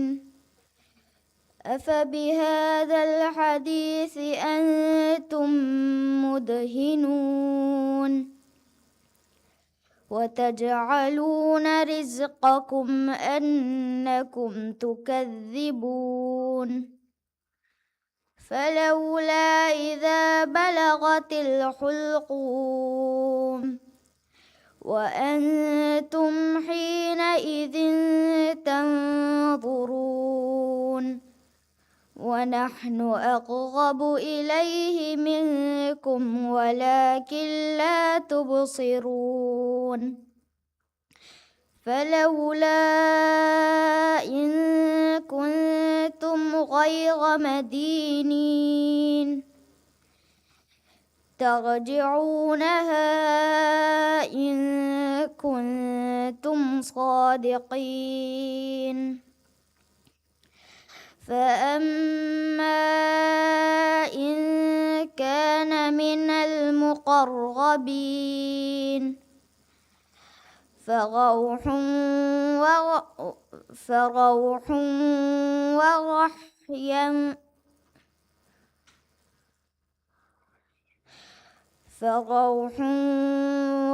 S1: أفبهذا الحديث أنتم مدهنون وتجعلون رزقكم أنكم تكذبون فلولا إذا بلغت الحلقوم وأنتم حينئذ تنظرون ونحن أقرب إليه منكم ولكن لا تبصرون فلولا إن كنتم غير مدينين ترجعونها إن كنتم صادقين فأما إن كان من المقربين فروح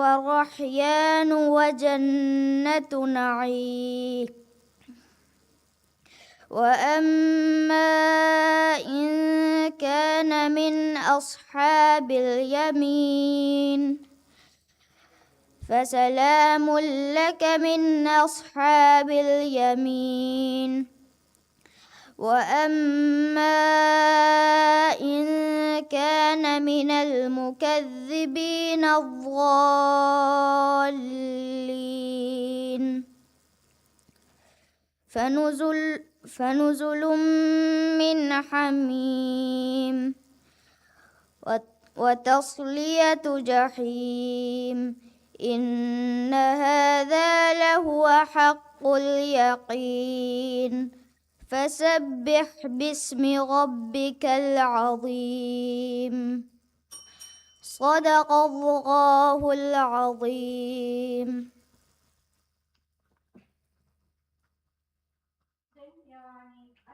S1: ورحيان وجنة نعيم. وأما إن كان من أصحاب اليمين فسلام لك من أصحاب اليمين. وأما إن كان من المكذبين الضالين فنزل من حميم وتصلية جحيم. إن هذا لهو حق اليقين. فسبح باسم ربك العظيم. صدق الله العظيم.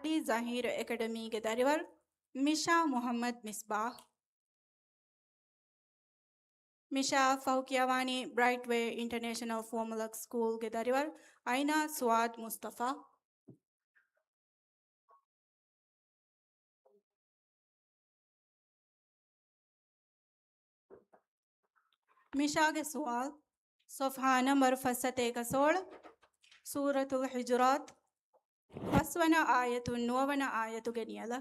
S4: Ali Zahir Academy के दारिवर मिशा मोहम्मद मिसबाह मिशा फौकियावानी ब्राइटवे इंटरनेशनल फॉर्मल स्कूल के दारिवर आइना स्वाद मुस्तफ़ा मिशा के सवाल सफ़हा नंबर फसते का 16 सूरतुल हिजुरात फसवना आयतु नोवना आयतु गनियला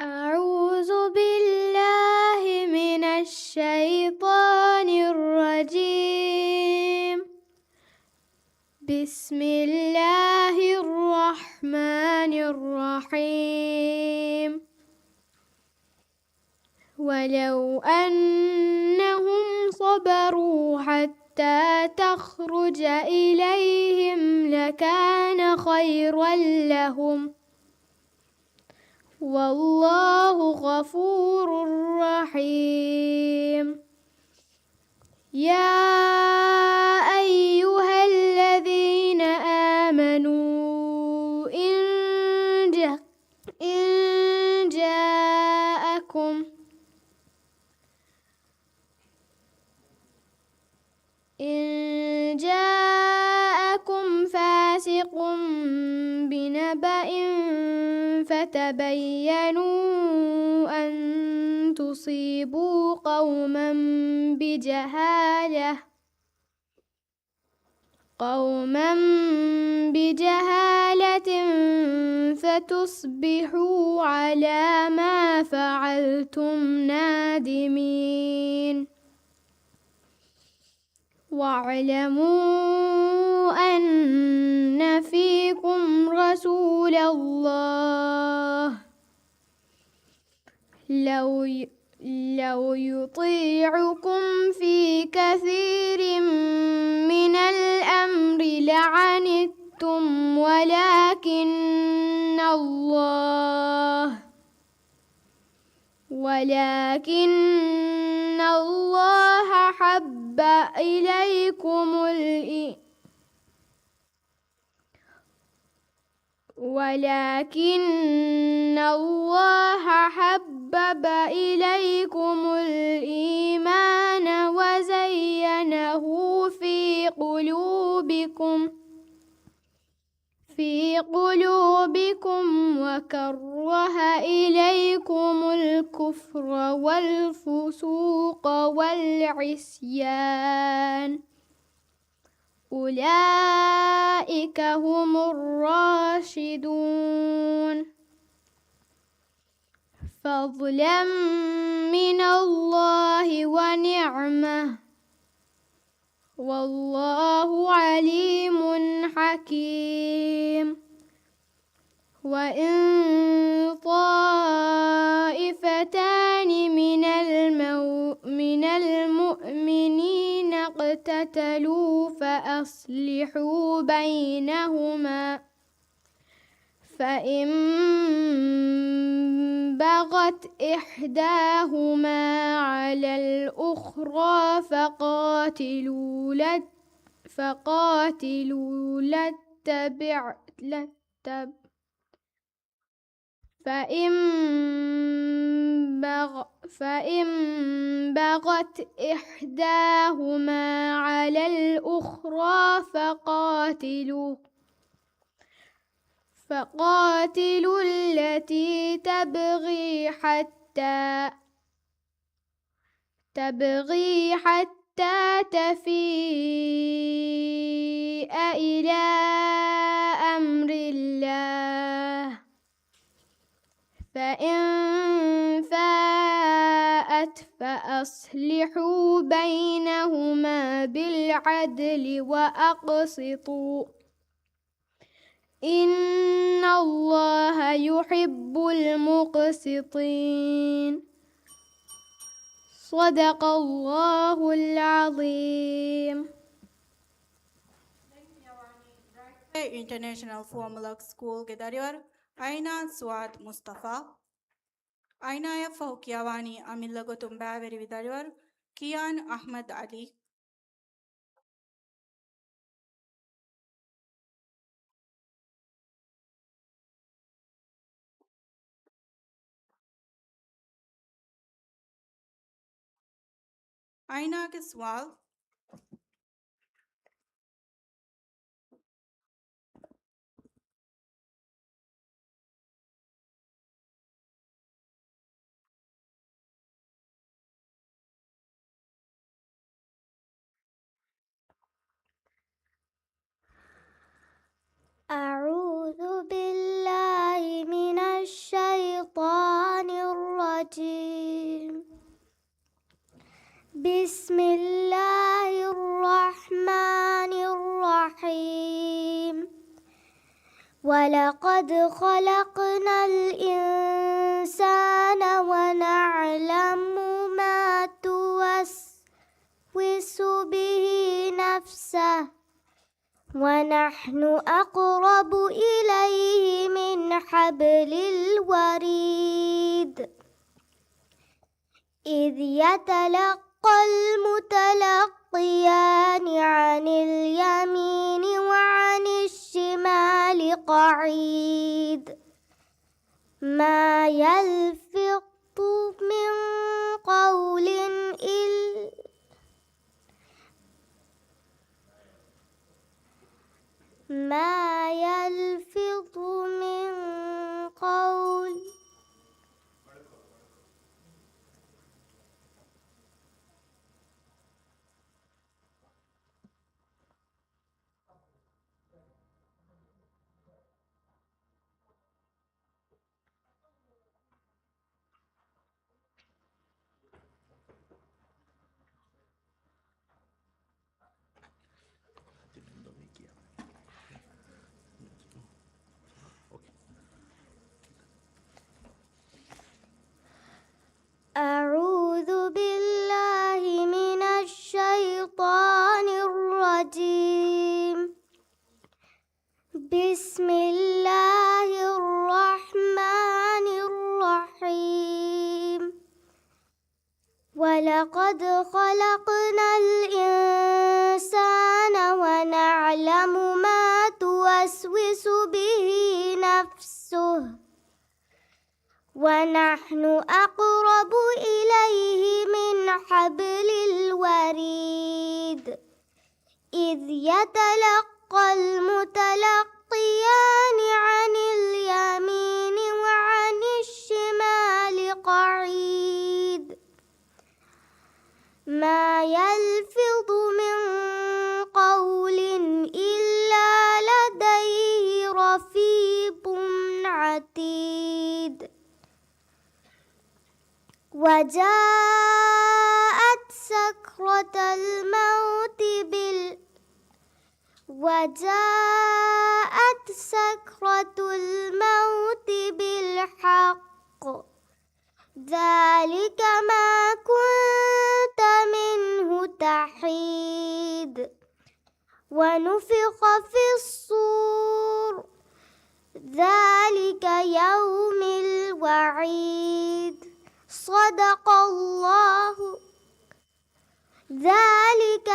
S5: أعوذ بالله من الشيطان الرجيم. بسم الله الرحمن الرحيم. ولو أنهم صبروا حتى تخرج إليهم لكان خيرا لهم والله غفور رحيم. يا أيها الذين آمنوا إن جاءكم فاسق بنبأ فتبينوا أن تصيبوا قوما بجهالة فتصبحوا على ما فعلتم نادمين. واعلموا أن فيكم رسول الله لو يطيعكم في كثير من الأمر لعنتم ولكن الله حبب إليكم الإيمان وزينه في قلوبكم وكره إليكم الكفر والفسوق والعصيان أولئك هم الراشدون فضلا من الله ونعمة والله عليم حكيم. وإن طائفتان من المؤمنين اقتتلوا فأصلحوا بينهما، فإن بغت إحداهما على الأخرى فقاتلوا فإن بغت إحداهما على الأخرى فقاتلوا التي تبغي حتى تفيء إلى أمر الله، فإن فاءت فأصلحوا بينهما بالعدل وأقسطوا، إن الله يحب المقسطين. صدق الله العظيم.
S4: International Formula School Gedarior Aina Suad Mustafa Aina Fahukiawani Amilagotum Baveri Vidarior Kian Ahmad Ali Aina के सवाल
S1: أعوذ بالله من الشيطان الرجيم. بسم الله الرحمن الرحيم. ولقد خلقنا الإنسان ونعلم ما توسوس به نفسه ونحن أقرب إليه من حبل الوريد إذ يتلقى المتلقيان عن اليمين وعن الشمال قعيد ما يلفظ من قول أعوذ بالله من الشيطان الرجيم. بسم الله الرحمن الرحيم. ولقد خلقنا الإنسان ونعلم ما توسوس به نفسه ونحن أقرب إليه من حبل الوريد إذ يتلقى المتلقيان عن اليمين وعن الشمال قعيد ما يلفظ من قول إلا لديه رقيب عتيد. وجاءت سكرة سكرة الموت وجاءت سكرة الموت بالحق ذلك ما كنت منه تحيد ونفخ في الصور ذلك يوم الوعيد صدق الله ذلك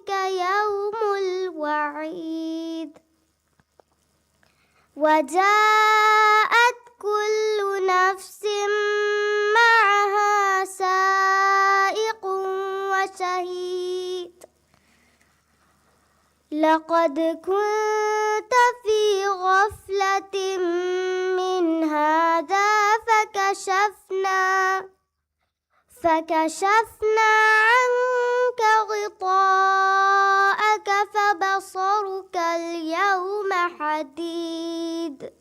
S1: يوم الوعيد وجاءت كل نفس معها سائق وشهيد لقد كنت في غفلة من هذا فكشفنا عنك غطاءك فبصرك اليوم حديد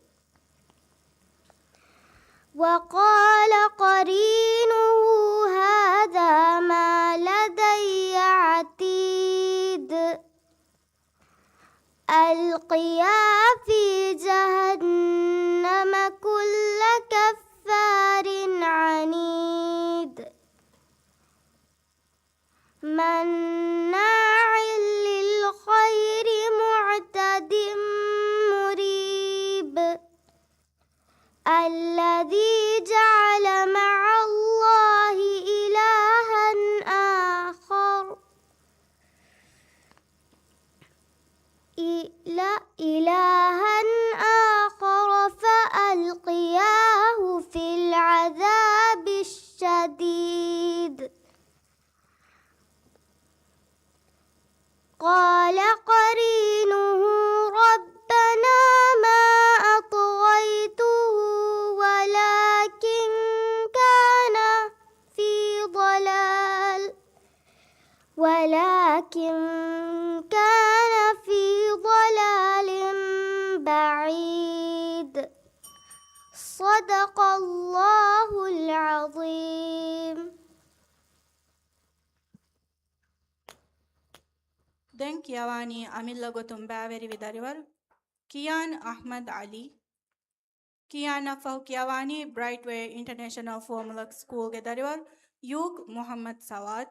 S1: وقال قرينه هذا ما لدي عتيد ألقيا في جهنم كل كفار عنيد مناع للخير معتد مريب الذي جعل مع الله إلها آخر فألقياه في العذاب الشديد قال قرينه ربنا ما أطغيته ولكن كان في ضلال بعيد صدق الله العظيم.
S4: Den Kiawani Amilla Gotum Baveri Vidarivar, Kian Ahmad Ali, Kian Afau Kiawani, Brightway International Formula School Gedarivar, Yug Muhammad Sawad,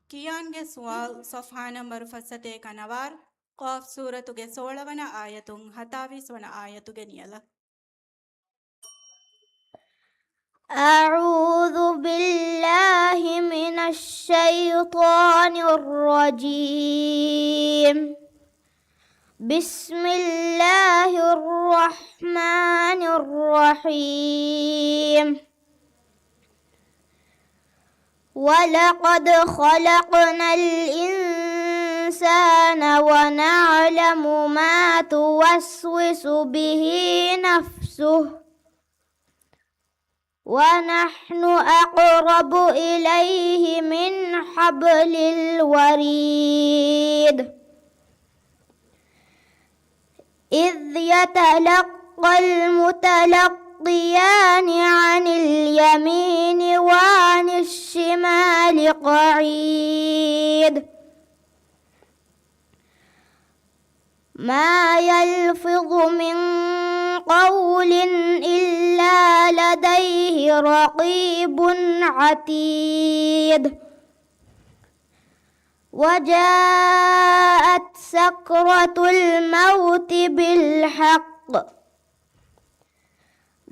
S4: Kian ge sual Safha number Fasate Kanavar, Qaf Suratuge Solavana Ayatung, Hatavis Wana Ayatuge Niela.
S1: أعوذ بالله من الشيطان الرجيم بسم الله الرحمن الرحيم ولقد خلقنا الإنسان ونعلم ما توسوس به نفسه ونحن أقرب إليه من حبل الوريد إذ يتلقى المتلقيان عن اليمين وعن الشمال قعيد ما يلفظ من قول إلا لديه رقيب عتيد وجاءت سكرة الموت بالحق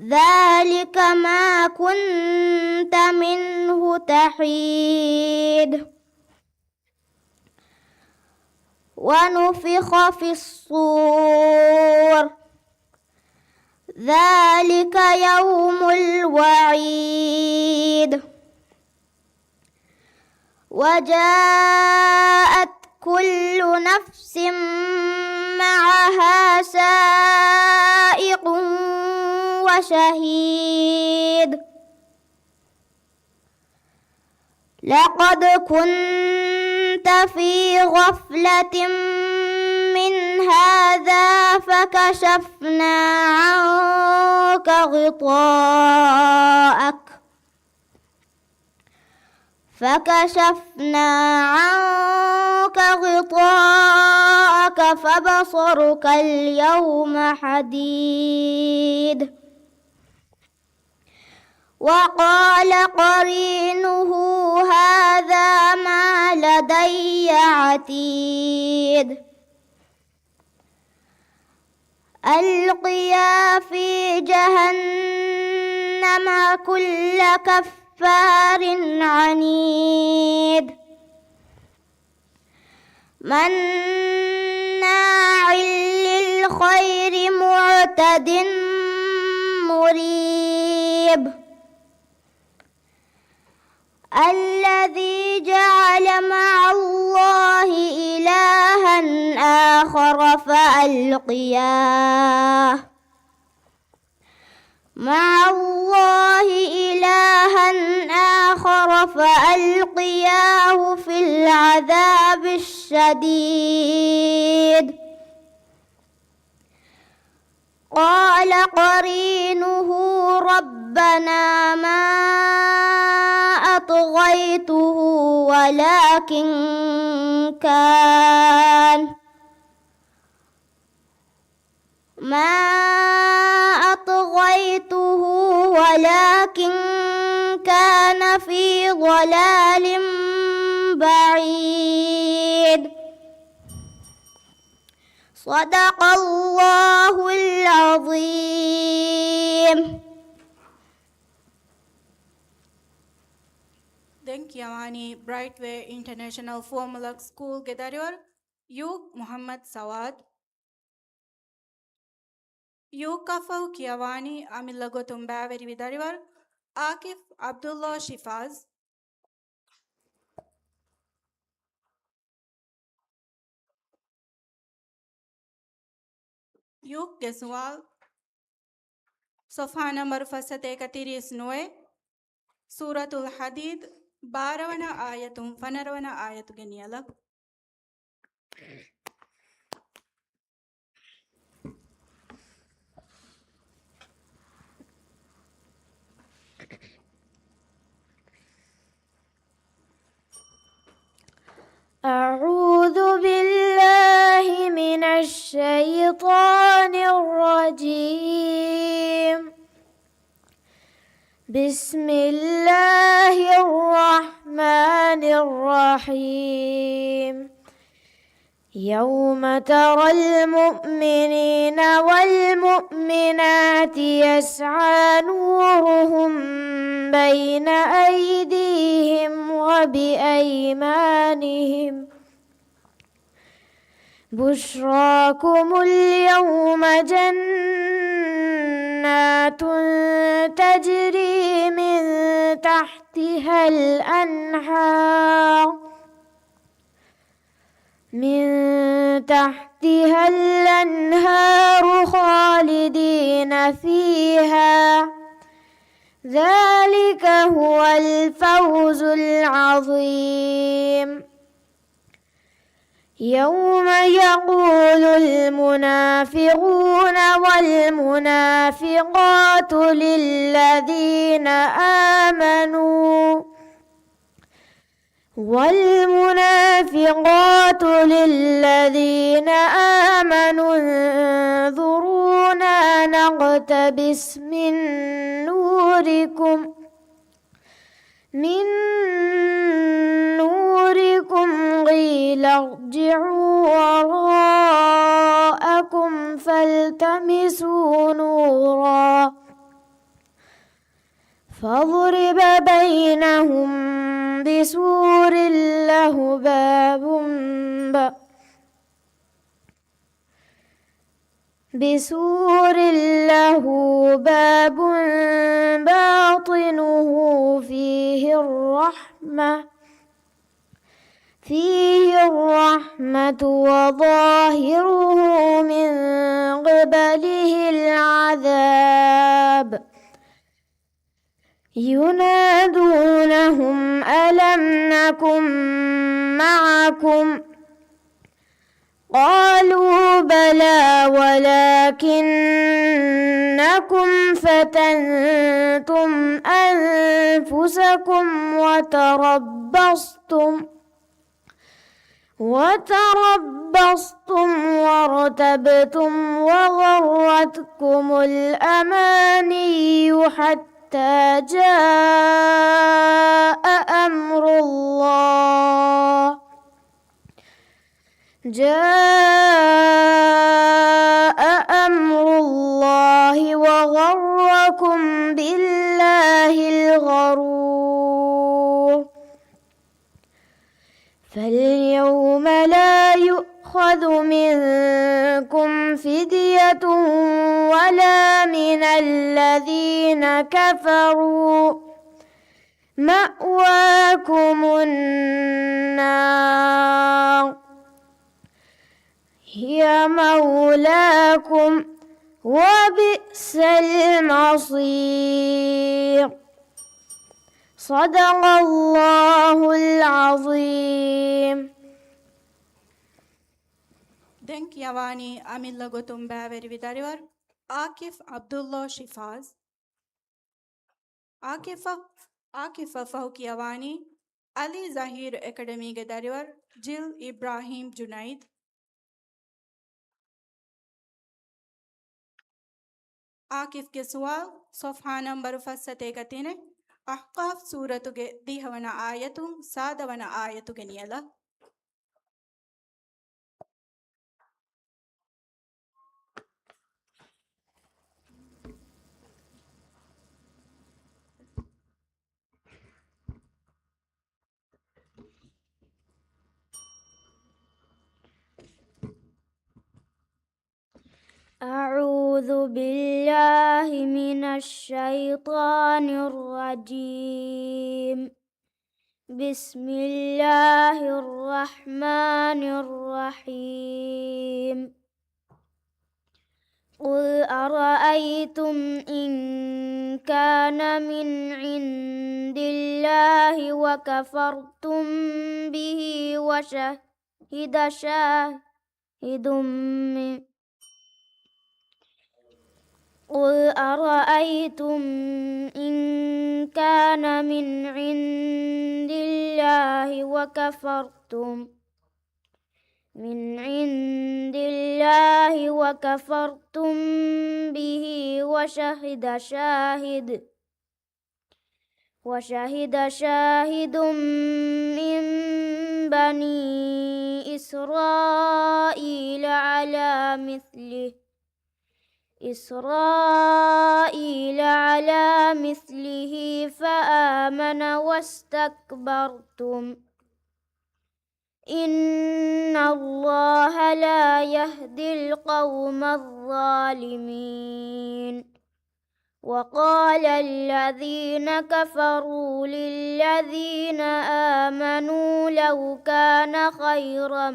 S1: ذلك ما كنت منه تحيد ونفخ في الصور ذلك يوم الوعيد وجاءت كل نفس معها سائق وشهيد لقد كنت في غفلة من هذا فكشفنا عنك غطاءك فبصرك اليوم حديد وقال قرينه هذا ما لدي عتيد ألقيا في جهنم كل كفار عنيد مناع للخير معتد مريب الذي جعل مع الله إلها آخر فألقياه في العذاب الشديد قال قرينه ربنا ما أطغيته ولكن كان في ضلال بعيد صدق الله العظيم.
S4: Den Kiawani Brightway International Formula School Gedarior Yuk Muhammad Sawad Yuk Kafau Kiawani Amilagotum Baveri Vidarior Akif Abdullah Shifaz Yuk Geswal Sofana Marfasate Katiris Noe Suratul Hadid Baravana Ayatum Fanaravana Ayatu Geniala
S1: أعوذ بالله من الشيطان الرجيم بسم الله الرحمن الرحيم يوم ترى المؤمنين والمؤمنات يسعى نورهم بين أيديهم وبأيمانهم بشراكم اليوم جنات تجري من تحتها الأنهار خالدين فيها ذلك هو الفوز العظيم يوم يقول المنافقون والمنافقات للذين آمنوا انظرونا نقتبس من نوركم قيل ارجعوا وراءكم فالتمسوا نورا فاضرب بينهم بسور له بسور له باب باطنه فيه الرحمة وظاهره من قبله العذاب ينادونهم ألم نكن معكم قالوا بلى ولكنكم فتنتم أنفسكم وتربصتم وارتبتم وغرتكم الأماني حتى جاء أمر الله وغركم بالله الغرور فاليوم لا يؤخذ منكم فدية ولا من الذين كفروا مأواكم النار هي مولاكم وبئس المصير صدق الله العظيم.
S4: Denk Yavani Amilla Gotum Baveri Vidarivar Akif Abdullah Shifaz Akifa Fahuk Yavani Ali Zahir Academy Gedarivar Jill Ibrahim Junaid Akif ke sual Sofha number fassate gatine Ahqaf suratuge dihavana ayatum sadavana ayatuge niyala
S1: أعوذ بالله من الشيطان الرجيم بسم الله الرحمن الرحيم قل أرأيتم إن كان من عند الله وكفرتم به وشهد شاهد من قل أرأيتم إن كان من عند الله وكفرتم به وشهد شاهد من بني إسرائيل على مثله فآمن واستكبرتم إن الله لا يهدي القوم الظالمين وقال الذين كفروا للذين آمنوا لو كان خيرا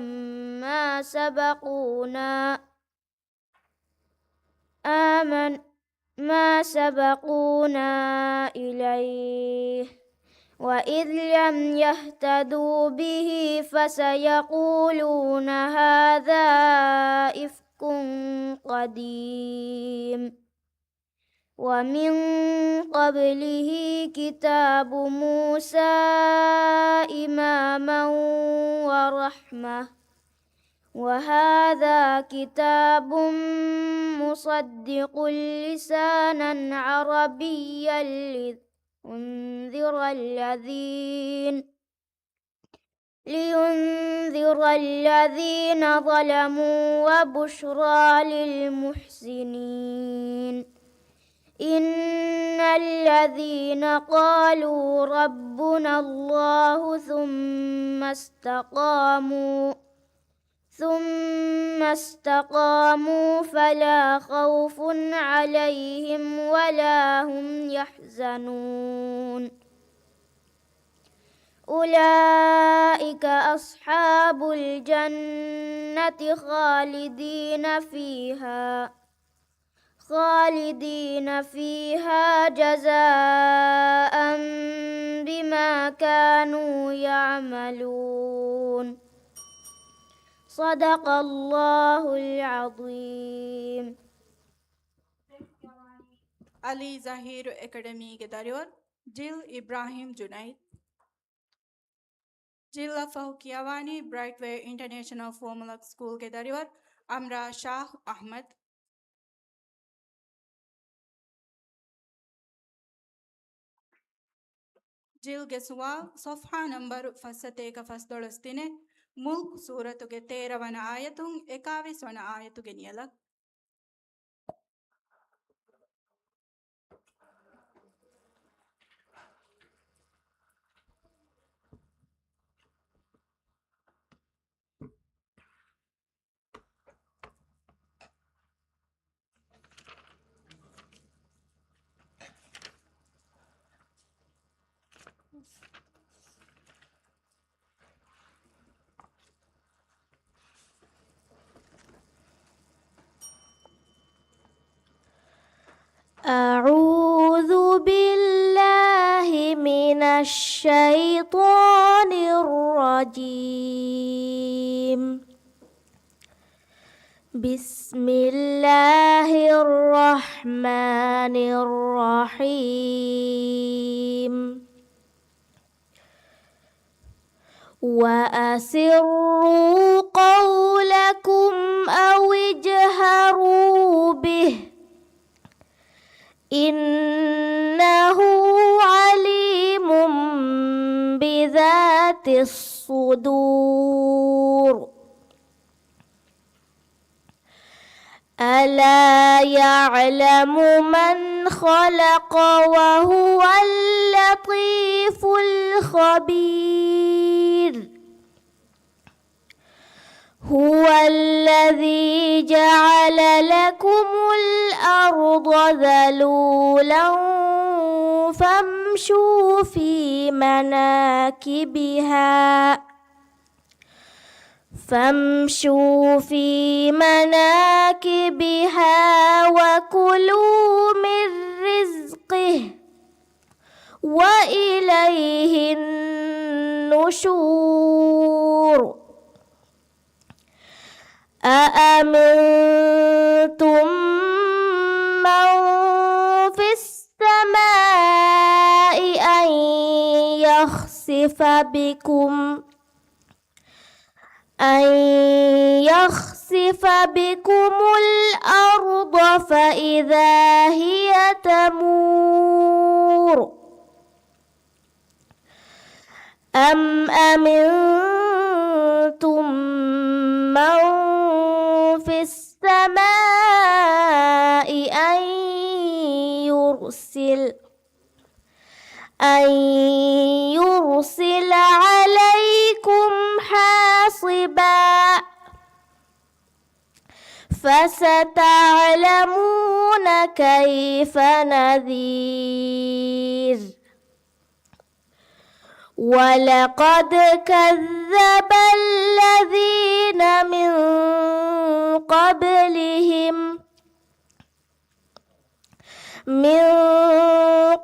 S1: ما سبقونا إليه وإذ لم يهتدوا به فسيقولون هذا إفك قديم ومن قبله كتاب موسى إماما ورحمة وهذا كتاب مصدق لسانا عربيا لينذر الذين ظلموا وبشرى للمحسنين إن الذين قالوا ربنا الله ثم استقاموا فلا خوف عليهم ولا هم يحزنون أولئك أصحاب الجنة خالدين فيها جزاء بما كانوا يعملون صدق الله العظيم.
S4: Ali Zahir Academy Gedarior, Jill Ibrahim Junaid, Jill Fahukiawani, Brightway International Formula School Gedarior, Amra Shah Ahmed, Jill Gesua, Sofha number Fasateka Fasdolostine, Mulk Suratuge Teravana Ayatung, Ekavis Wana Ayatugeniela.
S1: أعوذ بالله من الشيطان الرجيم. بسم الله الرحمن الرحيم. وأسروا قولكم أو اجهروا به إنه عليم بذات الصدور. ألا يعلم من خلق وهو اللطيف الخبير. هو الذي جعل لكم الأرض ذلولا فامشوا في مناكبها وكلوا من رزقه وإليه النشور. أأمنتم من في السماء أن يخسف بكم الأرض فإذا هي تمور. أم أمنتم من في السماء أن يرسل عليكم حاصبا فستعلمون كيف نذير. ولقد كذب الذين من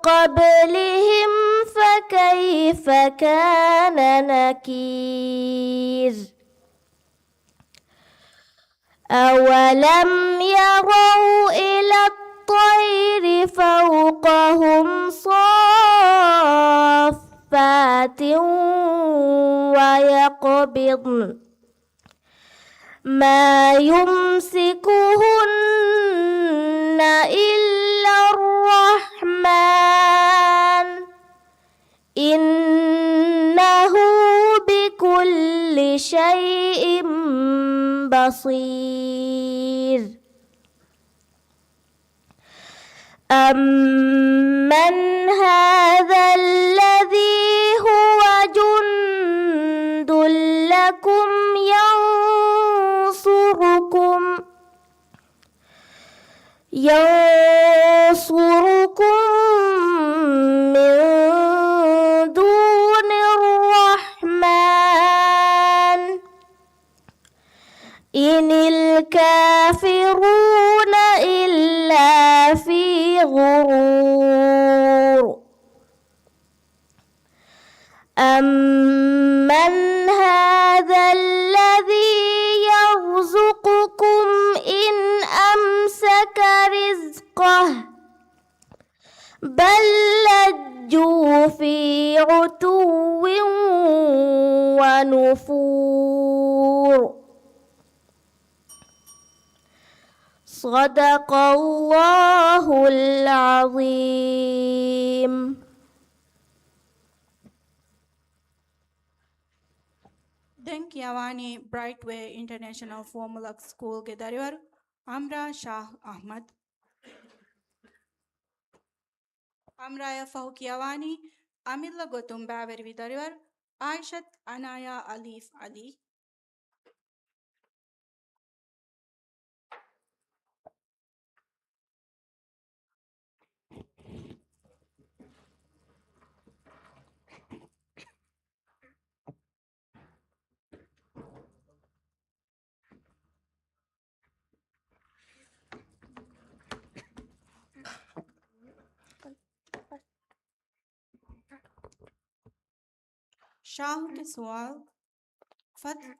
S1: قبلهم فكيف كان نكير. أولم يروا إلى الطير فوقهم صافات ويقبضن ما يمسكهن إلا الرحمن إنه بكل شيء بصير. أمن هذا الذي هو جند لكم ينصرون ينصركم من دون الرحمن إن الكافرون إلا في غرور أمن هذا الذي يرزقكم إن أمسك رزقه بل لجوا في عتو ونفور صدق الله العظيم.
S4: Den Kiawani Brightway International Formula School ke darivar Amra Shah Ahmad. Amraya Fahu Kiawani Amilla Gotum Baveri darivar Aishat Anaya Alif Ali. Shah के सवाल فتح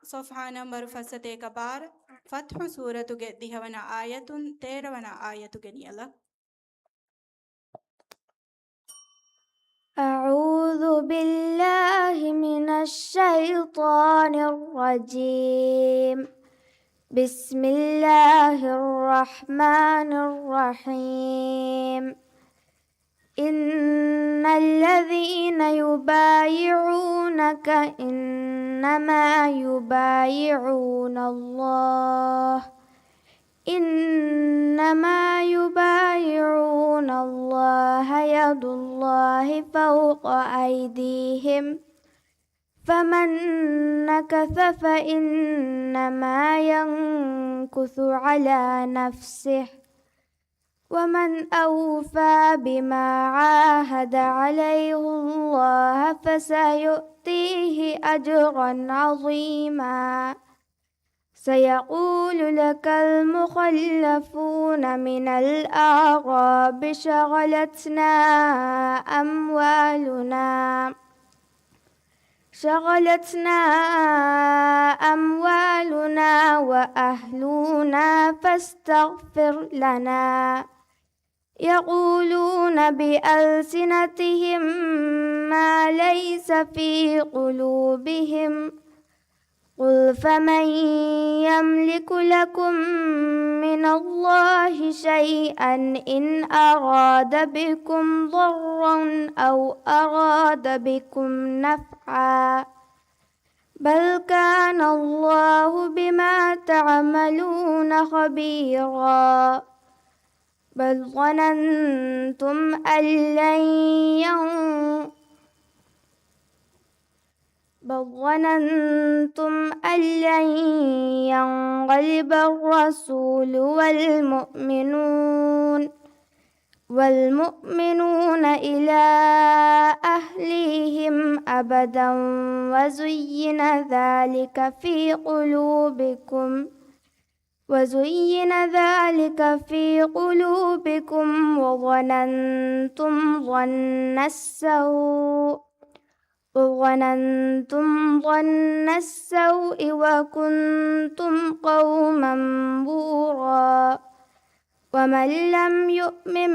S4: صفحة نمبر فسته كبار فتح سورة ديهونا آية تيرونا آية جنيلا.
S1: أعوذ بالله من الشيطان الرجيم بسم الله الرحمن الرحيم إن الذين يبايعونك إنما يبايعون الله إنما يبايعون الله يد الله فوق أيديهم فمن نكث فإنما ينكث على نفسه ومن أوفى بما عاهد عليه الله فسيؤتيه أجرا عظيما سيقول لك المخلفون من الأعراب شغلتنا أموالنا وأهلنا فاستغفر لنا يقولون بألسنتهم ما ليس في قلوبهم قل فمن يملك لكم من الله شيئا إن أراد بكم ضرا أو أراد بكم نفعا بل كان الله بما تعملون خبيرا بل ظننتم أن لن ينقلب الرسول والمؤمنون إلى أهليهم أبدا وزين ذلك في قلوبكم وظننتم ظن السوء وكنتم قوما بورا ومن لم يؤمن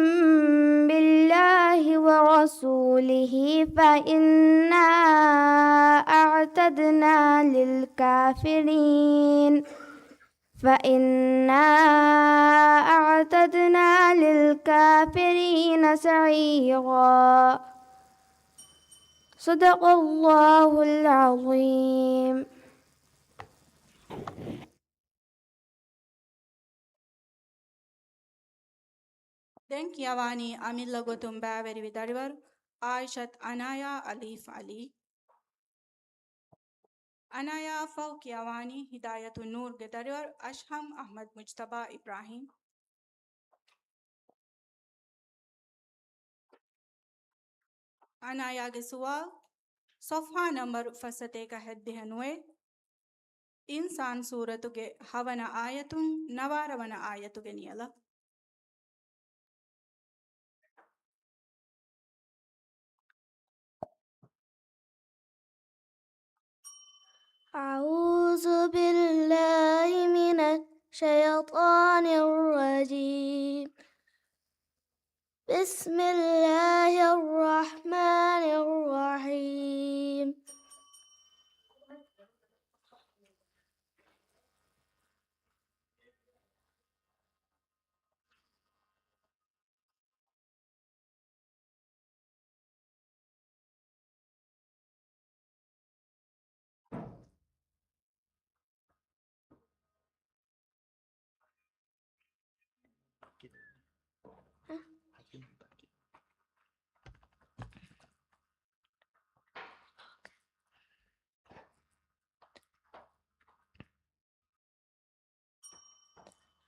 S1: بالله ورسوله فإنا أعتدنا للكافرين سعيرا صدق الله العظيم.
S4: Den Kiawani Amilla Gotum Baveri darivar Aishat Anaya Alif Ali. Anaya Fahu Kiawani Hidayatun Nur ke darivar Ashham Ahmad Mujtaba Ibrahim. Anayage sual Sofha number fasateka heddihanuwe Insan suratuge havana ayatun navaravana ayatuge niyala
S1: أعوذ بالله من الشيطان الرجيم بسم الله الرحمن الرحيم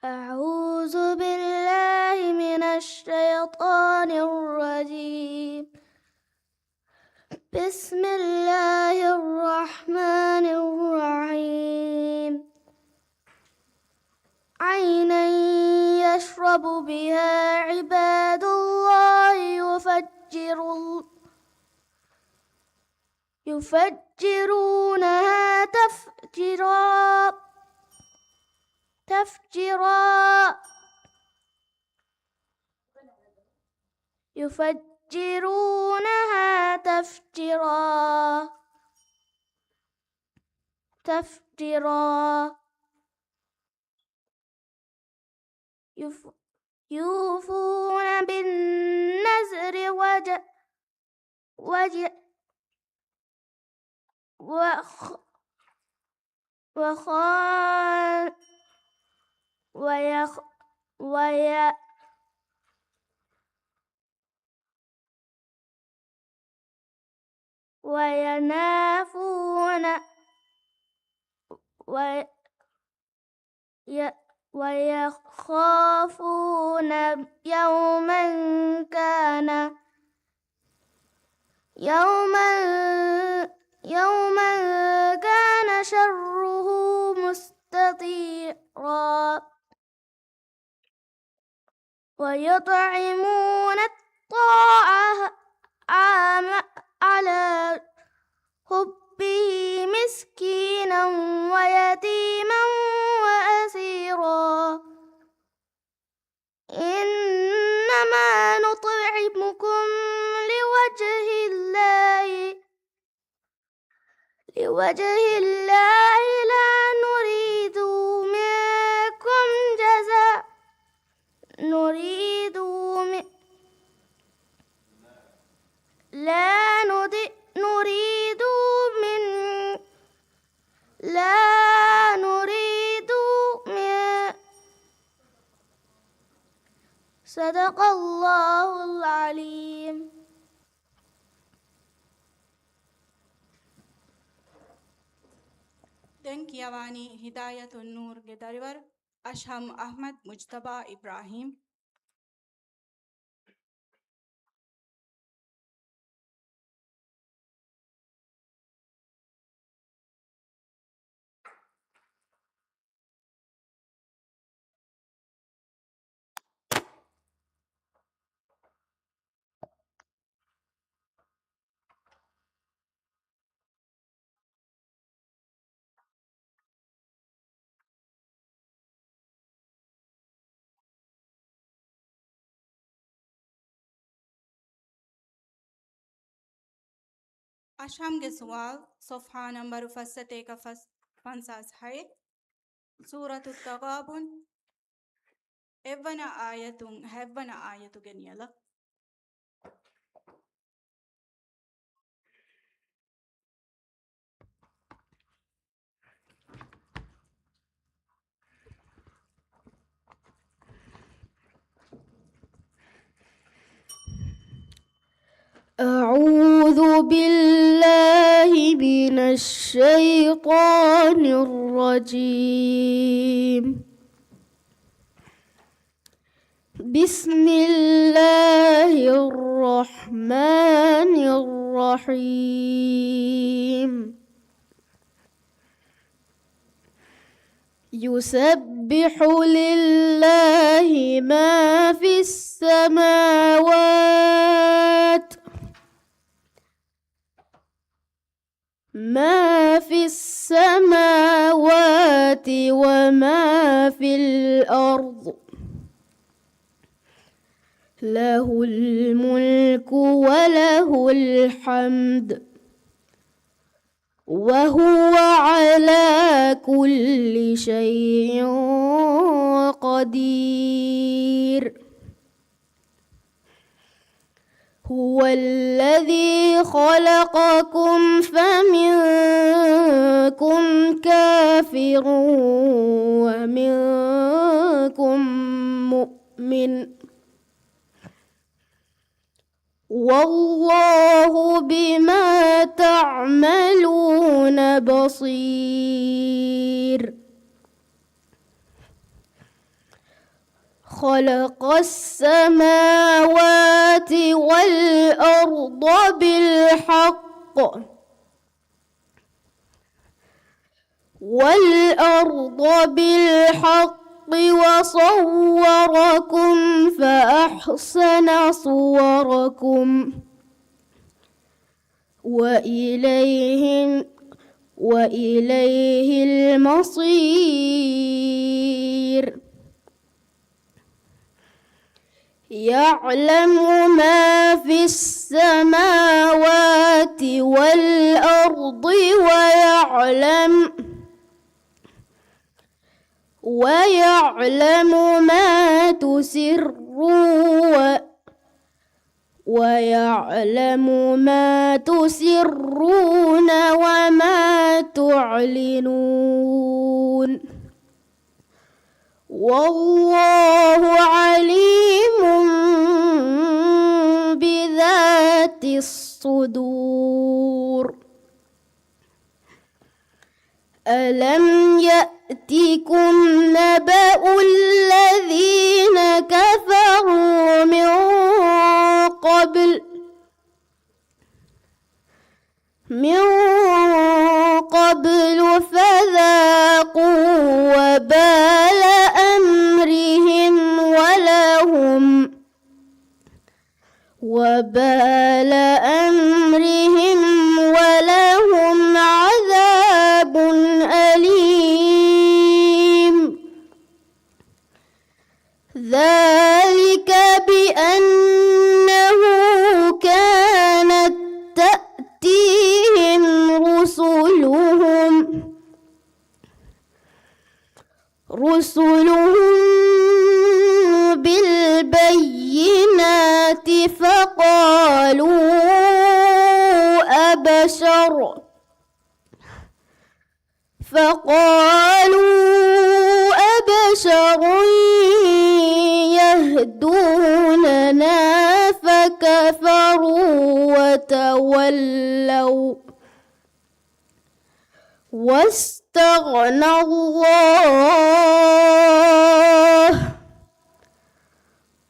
S1: أعوذ بالله من الشيطان الرجيم بسم الله الرحمن الرحيم عينا يشرب بها عباد الله يفجرونها تفجيرا يفجرونها تفجيرا يوفون بالنذر ويخافون يوما كان شره مستطيرا ويطعمون الطعام على حبه مسكينا ويتيما وأسيرا إنما نطعمكم لوجه الله لا نريد منكم جزاء صدق الله العليم.
S4: Den Kiyawani Hidayatun Nur Gedarivar Asham Ahmad Mujtaba Ibrahim. Asham ke sual Sofha number fasate ka fansas hai Suratul Taghabun Evana ayatu geniyala
S1: أعوذ بالله من الشيطان الرجيم. بسم الله الرحمن الرحيم. الرحيم يسبح لله ما في السماوات وما في الأرض له الملك وله الحمد وهو على كل شيء قدير هو الذي خلقكم فمنكم كافر ومنكم مؤمن والله بما تعملون بصير خلق السماوات والأرض بالحق وصوركم فأحسن صوركم وإليه المصير يعلم ما في السماوات والأرض ويعلم ما تسرون وما تعلنون والله عليم بذات الصدور ألم يأتكم نبأ الذين كفروا من قبل فذاقوا وبال أمرهم ولهم عذاب أليم ذلك بأنه كانت تأتيهم رسلهم بالبينات فقالوا أبشر يهدوننا فكفروا وتولوا واستغنى الله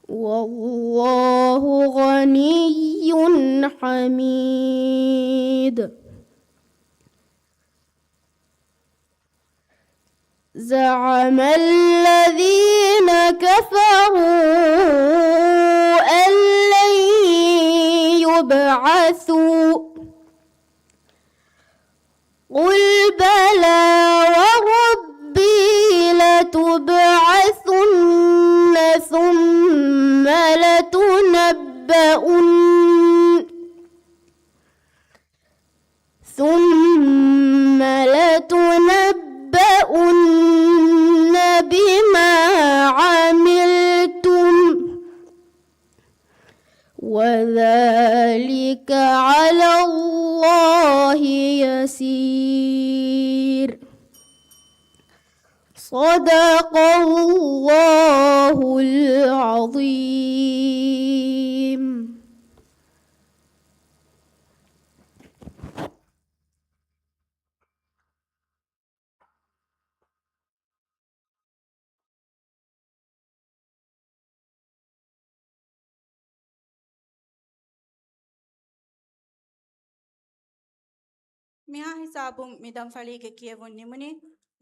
S1: والله غني حميد زعم الذين كفروا أن لن يبعثوا قل بلى وربي لتبعثن ثم لتنبؤن بما عملتم وذلك على الله يسير صدق الله العظيم.
S4: ಮಿಹಾ ಹಿಸಾಬುಂ ಮಿದಂ ಫಳಿಗೆ ಕಿಯವುನ್ ನಿಮುನಿ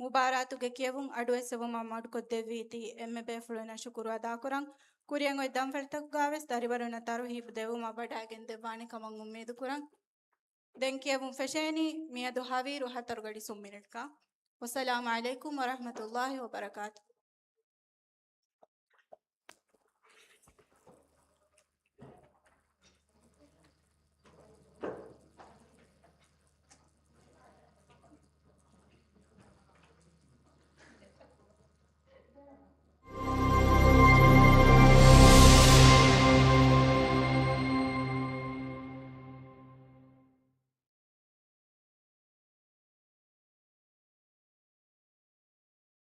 S4: ಮುಬಾರಾತುಗೆ ಕಿಯವುನ್ ಅಡುವೆಸವುಮ ಮಡುಕೊದ್ದೆವೀತಿ ಎಮ್ಮೆ ಬೇಫುಳುನ ಶುಕುರು ಅದಾ ಕುರಂ ಕುರಿಯಂ ಒಯ್ ದಂ ಫಳಿತಕ್ಗಾವೆಸ್ ದರಿವರುನ ತರುಹೀಬ್ ದೆವುಮ ಬಡಾಗೆನ್ ದೆವ್ವಾನಿ ಕಮಂ ಉಮ್ಮೀದು ಕುರಂ ದೆನ್ ಕಿಯವುನ್ ಫೆಶೇನಿ ಮಿಯದು ಹವೀರು ಹತರುಗಡಿ ಸುಮ್ಮಿನಿಟ್ಕ ವಸಲಾಮು ಅಲೈಕುಂ ವರಹಮತುಲ್ಲಾಹಿ ವಬರಕಾತು.